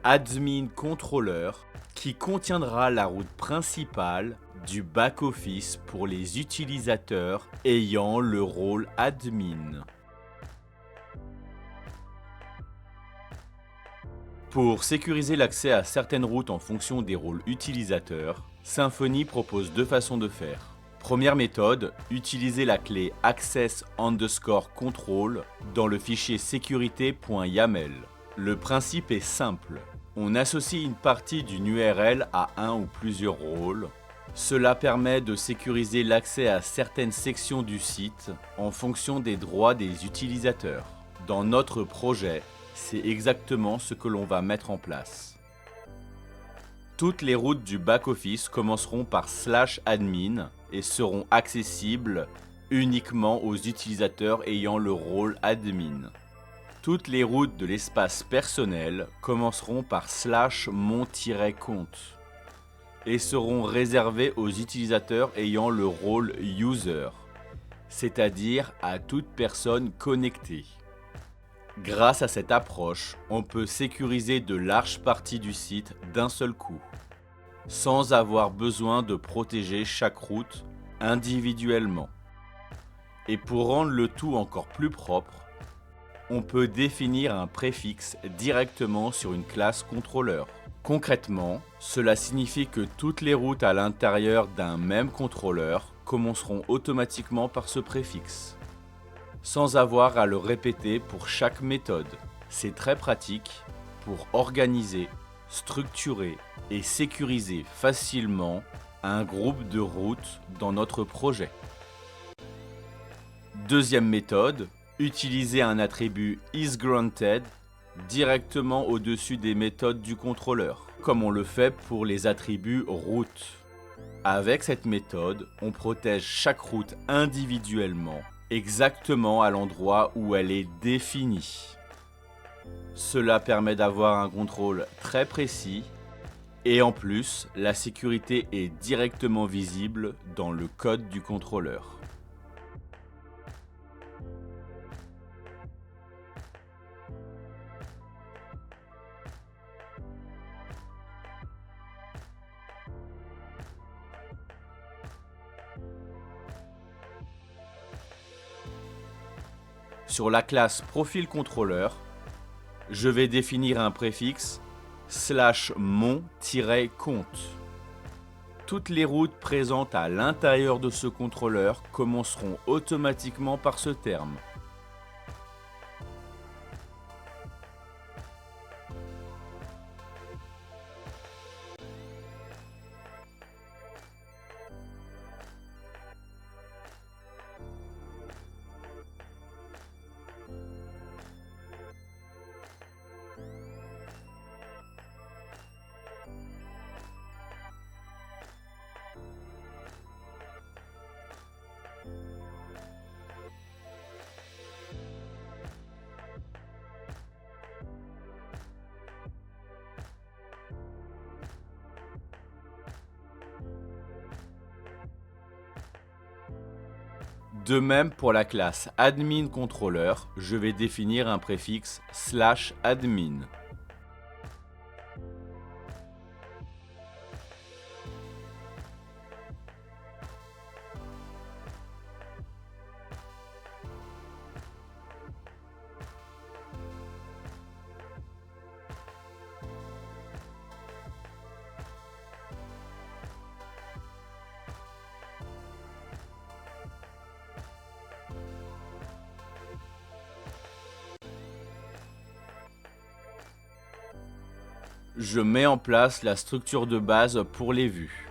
Admin contrôleur, qui contiendra la route principale du back-office pour les utilisateurs ayant le rôle admin. Pour sécuriser l'accès à certaines routes en fonction des rôles utilisateurs, Symfony propose deux façons de faire. Première méthode, utiliser la clé access_control dans le fichier sécurité.yaml. Le principe est simple. On associe une partie d'une URL à un ou plusieurs rôles. Cela permet de sécuriser l'accès à certaines sections du site en fonction des droits des utilisateurs. Dans notre projet, c'est exactement ce que l'on va mettre en place. Toutes les routes du back-office commenceront par /admin et seront accessibles uniquement aux utilisateurs ayant le rôle admin. Toutes les routes de l'espace personnel commenceront par /mon-compte et seront réservées aux utilisateurs ayant le rôle user, c'est-à-dire à toute personne connectée. Grâce à cette approche, on peut sécuriser de larges parties du site d'un seul coup, sans avoir besoin de protéger chaque route individuellement. Et pour rendre le tout encore plus propre, on peut définir un préfixe directement sur une classe contrôleur. Concrètement, cela signifie que toutes les routes à l'intérieur d'un même contrôleur commenceront automatiquement par ce préfixe, sans avoir à le répéter pour chaque méthode. C'est très pratique pour organiser, structurer et sécuriser facilement un groupe de routes dans notre projet. Deuxième méthode, utiliser un attribut isGranted directement au-dessus des méthodes du contrôleur, comme on le fait pour les attributs route. Avec cette méthode, on protège chaque route individuellement, exactement à l'endroit où elle est définie. Cela permet d'avoir un contrôle très précis et en plus, la sécurité est directement visible dans le code du contrôleur. Sur la classe profil contrôleur, je vais définir un préfixe /mon-compte. Toutes les routes présentes à l'intérieur de ce contrôleur commenceront automatiquement par ce terme. De même pour la classe admin-controller, je vais définir un préfixe /admin. Je mets en place la structure de base pour les vues.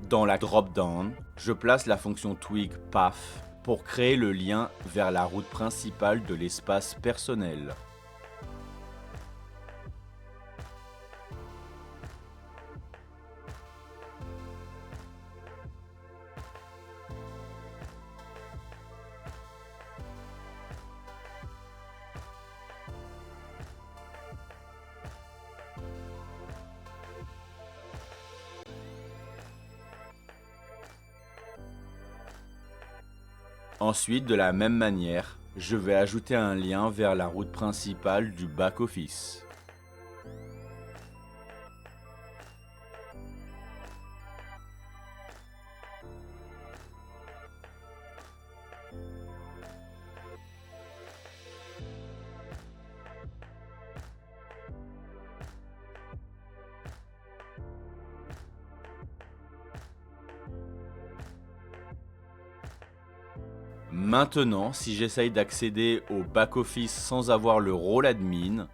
Dans la drop-down, je place la fonction twig path pour créer le lien vers la route principale de l'espace personnel. Ensuite, de la même manière, je vais ajouter un lien vers la route principale du back-office. Maintenant, si j'essaye d'accéder au back-office sans avoir le rôle admin,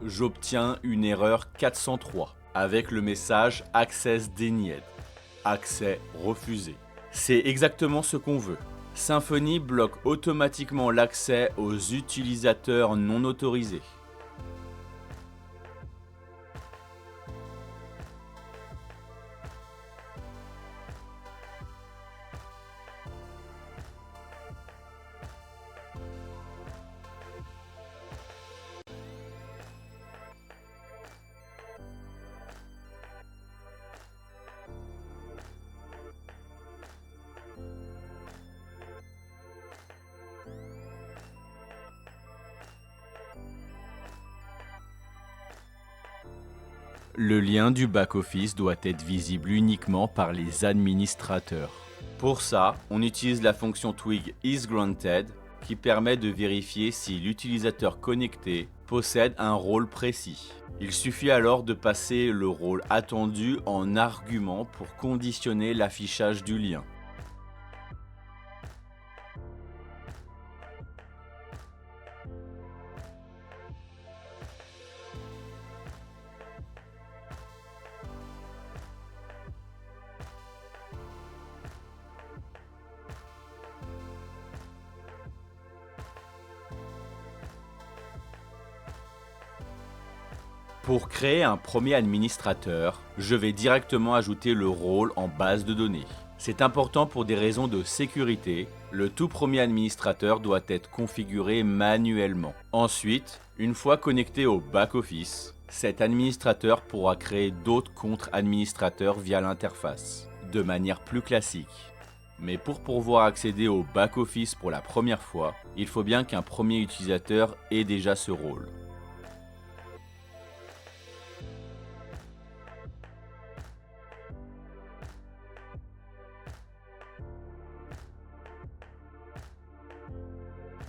j'obtiens une erreur 403 avec le message Access Denied, accès refusé. C'est exactement ce qu'on veut. Symfony bloque automatiquement l'accès aux utilisateurs non autorisés. Le lien du back-office doit être visible uniquement par les administrateurs. Pour ça, on utilise la fonction twig isGranted qui permet de vérifier si l'utilisateur connecté possède un rôle précis. Il suffit alors de passer le rôle attendu en argument pour conditionner l'affichage du lien. Pour créer un premier administrateur, je vais directement ajouter le rôle en base de données. C'est important pour des raisons de sécurité, le tout premier administrateur doit être configuré manuellement. Ensuite, une fois connecté au back-office, cet administrateur pourra créer d'autres comptes administrateurs via l'interface, de manière plus classique. Mais pour pouvoir accéder au back-office pour la première fois, il faut bien qu'un premier utilisateur ait déjà ce rôle.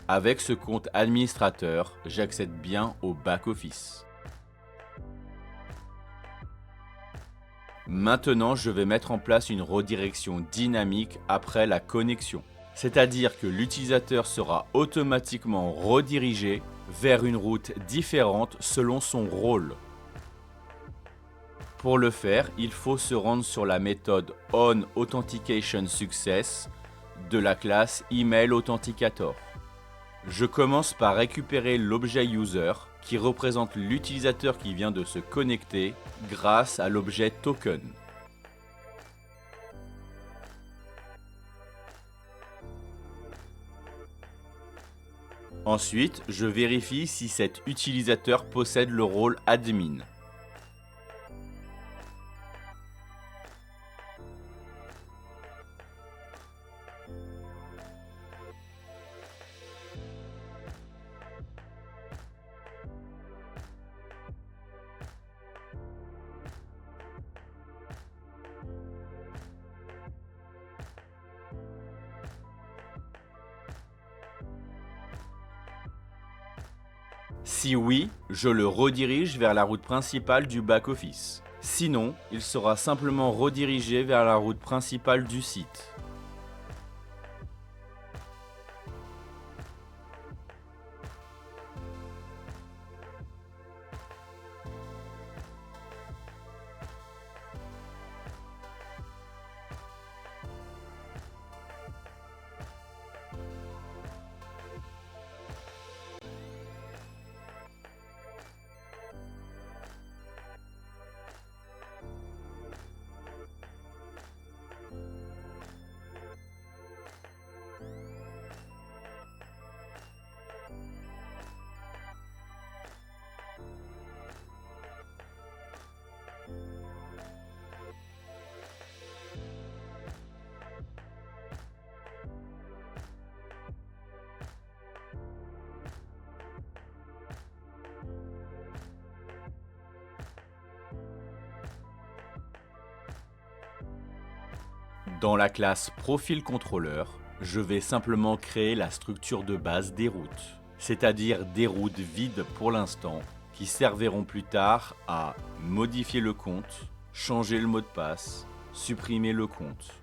Avec ce compte administrateur, j'accède bien au back-office. Maintenant, je vais mettre en place une redirection dynamique après la connexion. C'est-à-dire que l'utilisateur sera automatiquement redirigé vers une route différente selon son rôle. Pour le faire, il faut se rendre sur la méthode onAuthenticationSuccess de la classe EmailAuthenticator. Je commence par récupérer l'objet user qui représente l'utilisateur qui vient de se connecter grâce à l'objet token. Ensuite, je vérifie si cet utilisateur possède le rôle admin. Si oui, je le redirige vers la route principale du back-office. Sinon, il sera simplement redirigé vers la route principale du site. Dans la classe Profil Controller, je vais simplement créer la structure de base des routes, c'est-à-dire des routes vides pour l'instant, qui serviront plus tard à modifier le compte, changer le mot de passe, supprimer le compte.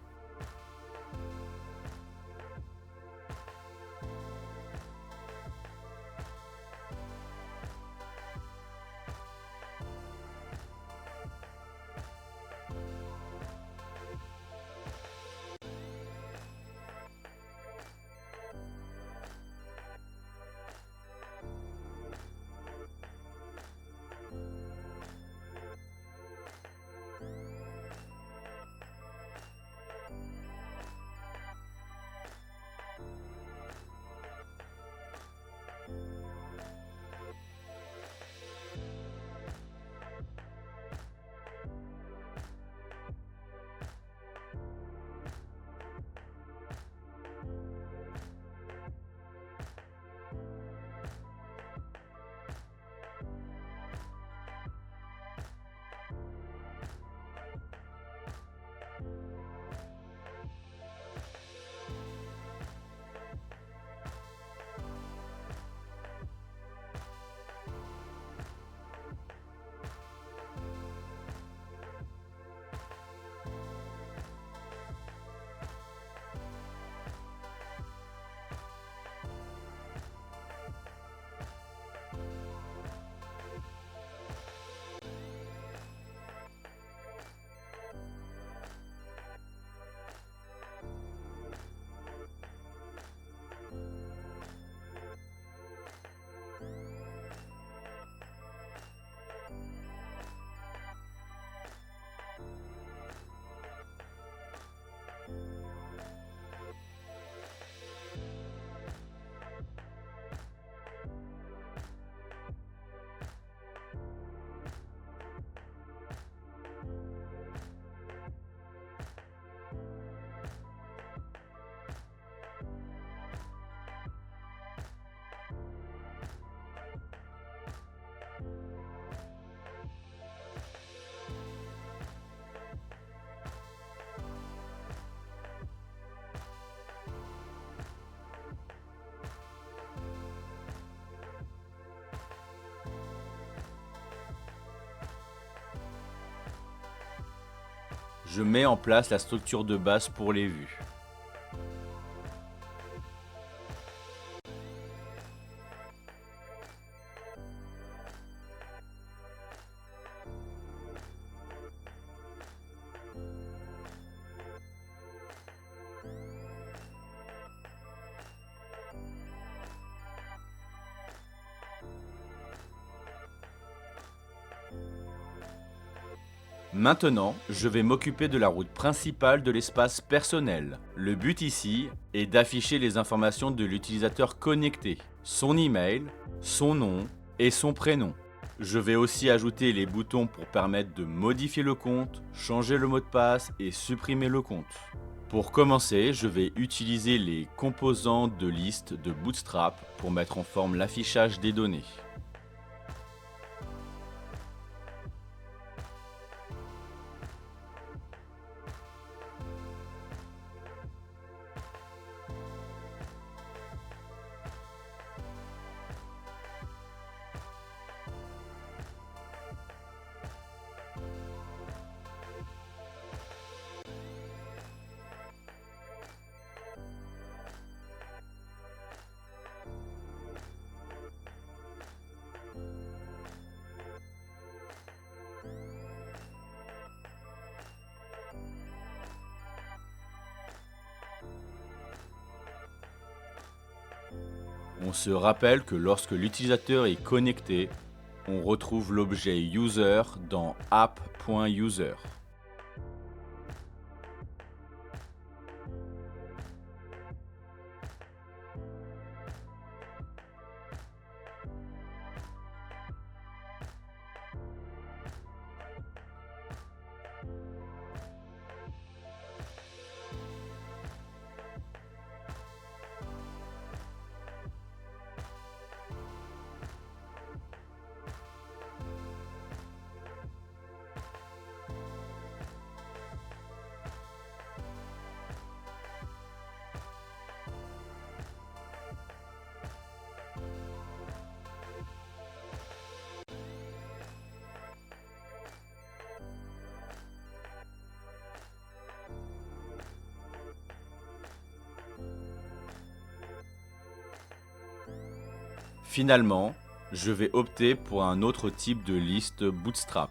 Je mets en place la structure de base pour les vues. Maintenant, je vais m'occuper de la route principale de l'espace personnel. Le but ici est d'afficher les informations de l'utilisateur connecté, son email, son nom et son prénom. Je vais aussi ajouter les boutons pour permettre de modifier le compte, changer le mot de passe et supprimer le compte. Pour commencer, je vais utiliser les composants de liste de Bootstrap pour mettre en forme l'affichage des données. On se rappelle que lorsque l'utilisateur est connecté, on retrouve l'objet user dans app.user. Finalement, je vais opter pour un autre type de liste Bootstrap.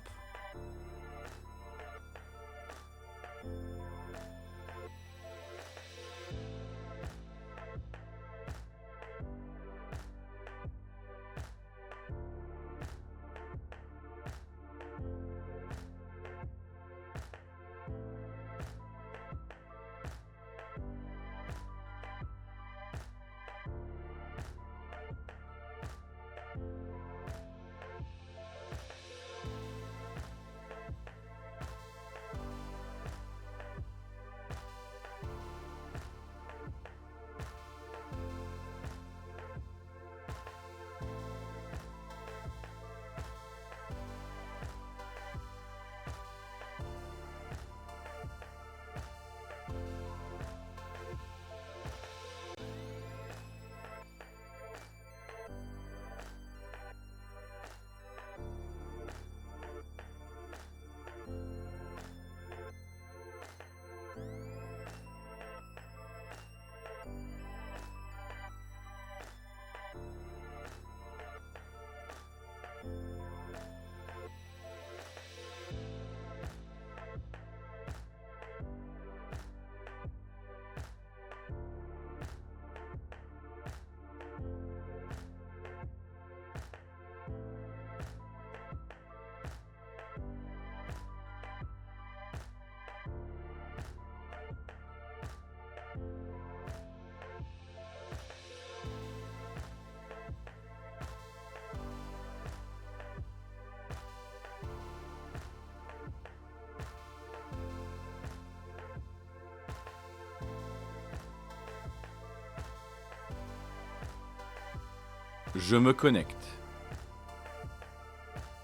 Je me connecte.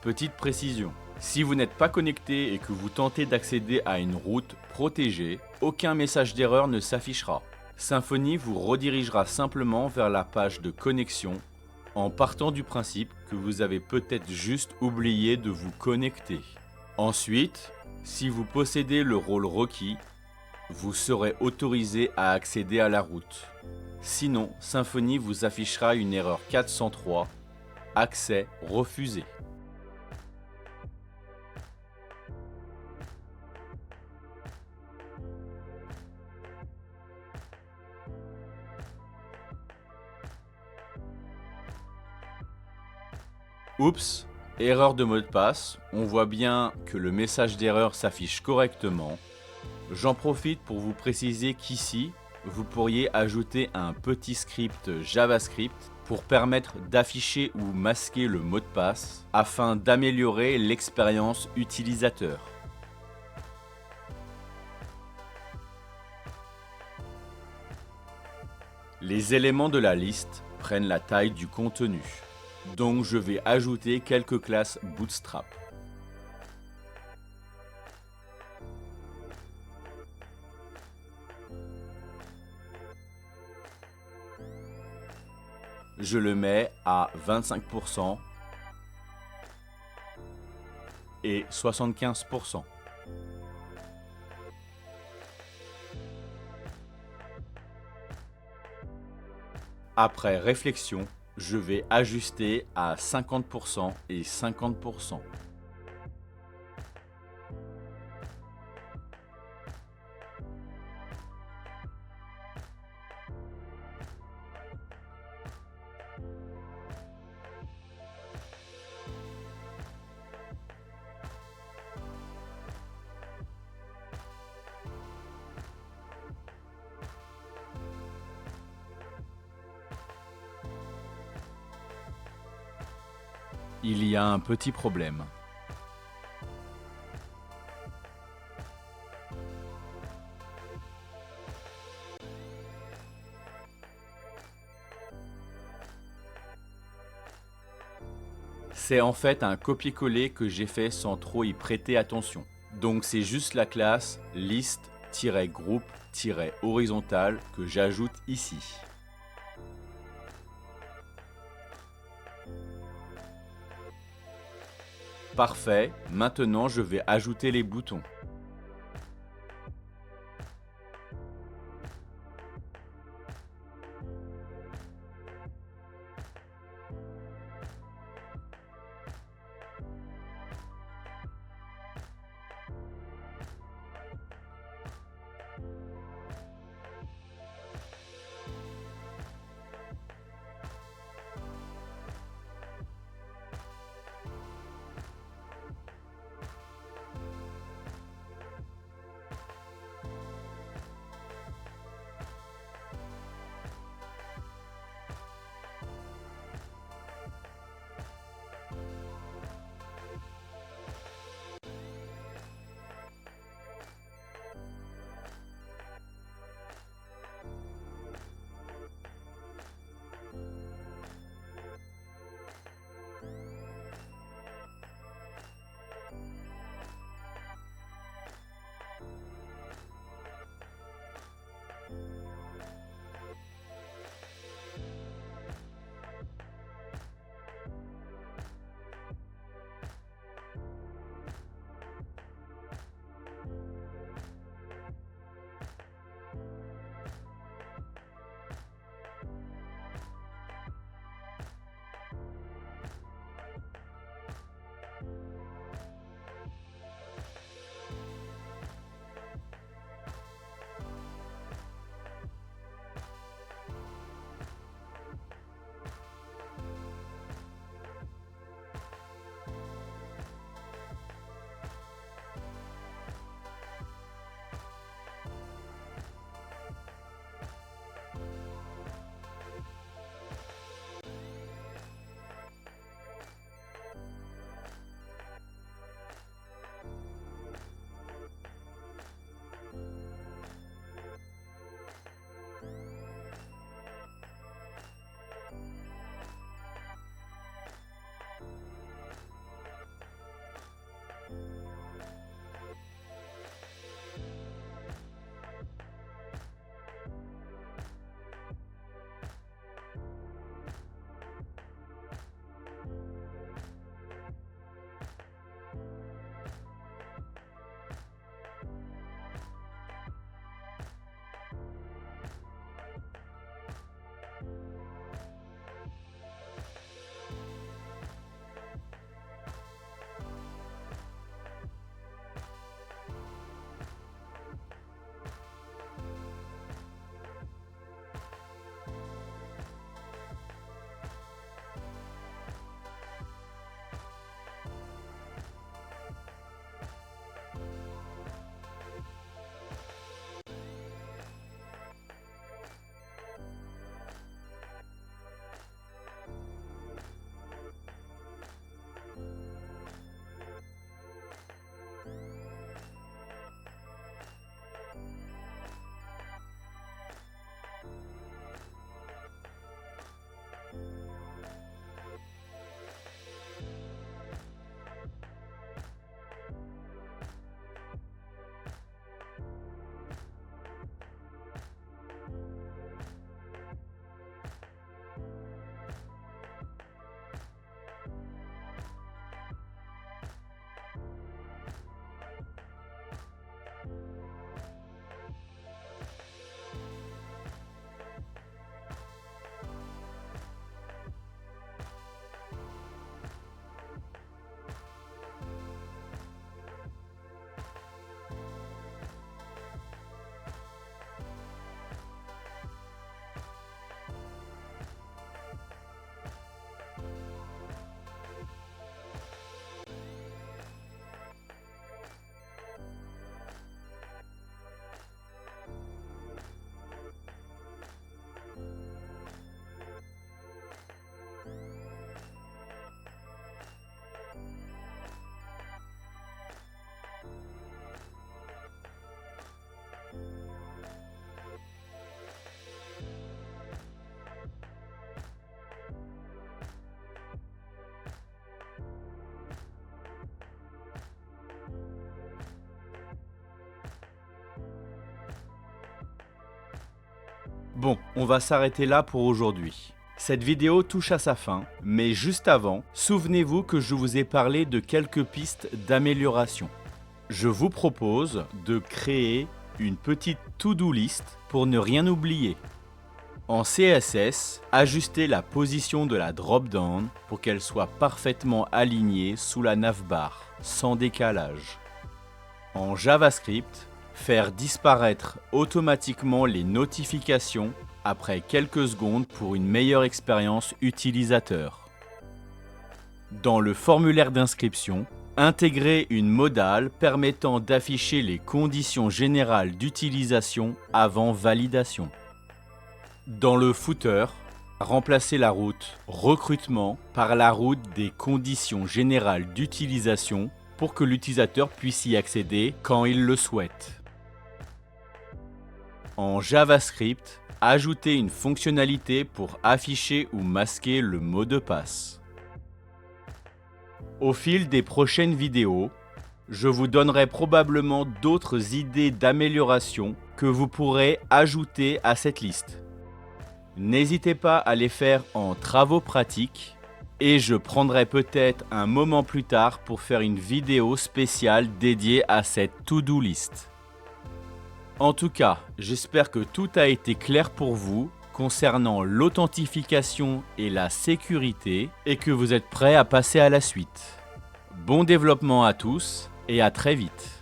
Petite précision, si vous n'êtes pas connecté et que vous tentez d'accéder à une route protégée, aucun message d'erreur ne s'affichera. Symfony vous redirigera simplement vers la page de connexion en partant du principe que vous avez peut-être juste oublié de vous connecter. Ensuite, Si vous possédez le rôle requis, vous serez autorisé à accéder à la route. Sinon, Symfony vous affichera une erreur 403, accès refusé. Oups, erreur de mot de passe, on voit bien que le message d'erreur s'affiche correctement. J'en profite pour vous préciser qu'ici, vous pourriez ajouter un petit script JavaScript pour permettre d'afficher ou masquer le mot de passe afin d'améliorer l'expérience utilisateur. Les éléments de la liste prennent la taille du contenu, donc je vais ajouter quelques classes Bootstrap. Je le mets à 25% et 75%. Après réflexion, je vais ajuster à 50% et 50%. Il y a un petit problème. C'est en fait un copier-coller que j'ai fait sans trop y prêter attention. Donc c'est juste la classe list-groupe-horizontal que j'ajoute ici. Parfait, maintenant je vais ajouter les boutons. Bon, on va s'arrêter là pour aujourd'hui. Cette vidéo touche à sa fin, mais juste avant, souvenez-vous que je vous ai parlé de quelques pistes d'amélioration. Je vous propose de créer une petite to-do list pour ne rien oublier. En CSS, ajustez la position de la drop-down pour qu'elle soit parfaitement alignée sous la navbar, sans décalage. En JavaScript, faire disparaître automatiquement les notifications après quelques secondes pour une meilleure expérience utilisateur. Dans le formulaire d'inscription, intégrer une modale permettant d'afficher les conditions générales d'utilisation avant validation. Dans le footer, remplacez la route recrutement par la route des conditions générales d'utilisation pour que l'utilisateur puisse y accéder quand il le souhaite. En JavaScript, ajoutez une fonctionnalité pour afficher ou masquer le mot de passe. Au fil des prochaines vidéos, je vous donnerai probablement d'autres idées d'amélioration que vous pourrez ajouter à cette liste. N'hésitez pas à les faire en travaux pratiques et je prendrai peut-être un moment plus tard pour faire une vidéo spéciale dédiée à cette to-do list. En tout cas, j'espère que tout a été clair pour vous concernant l'authentification et la sécurité et que vous êtes prêts à passer à la suite. Bon développement à tous et à très vite.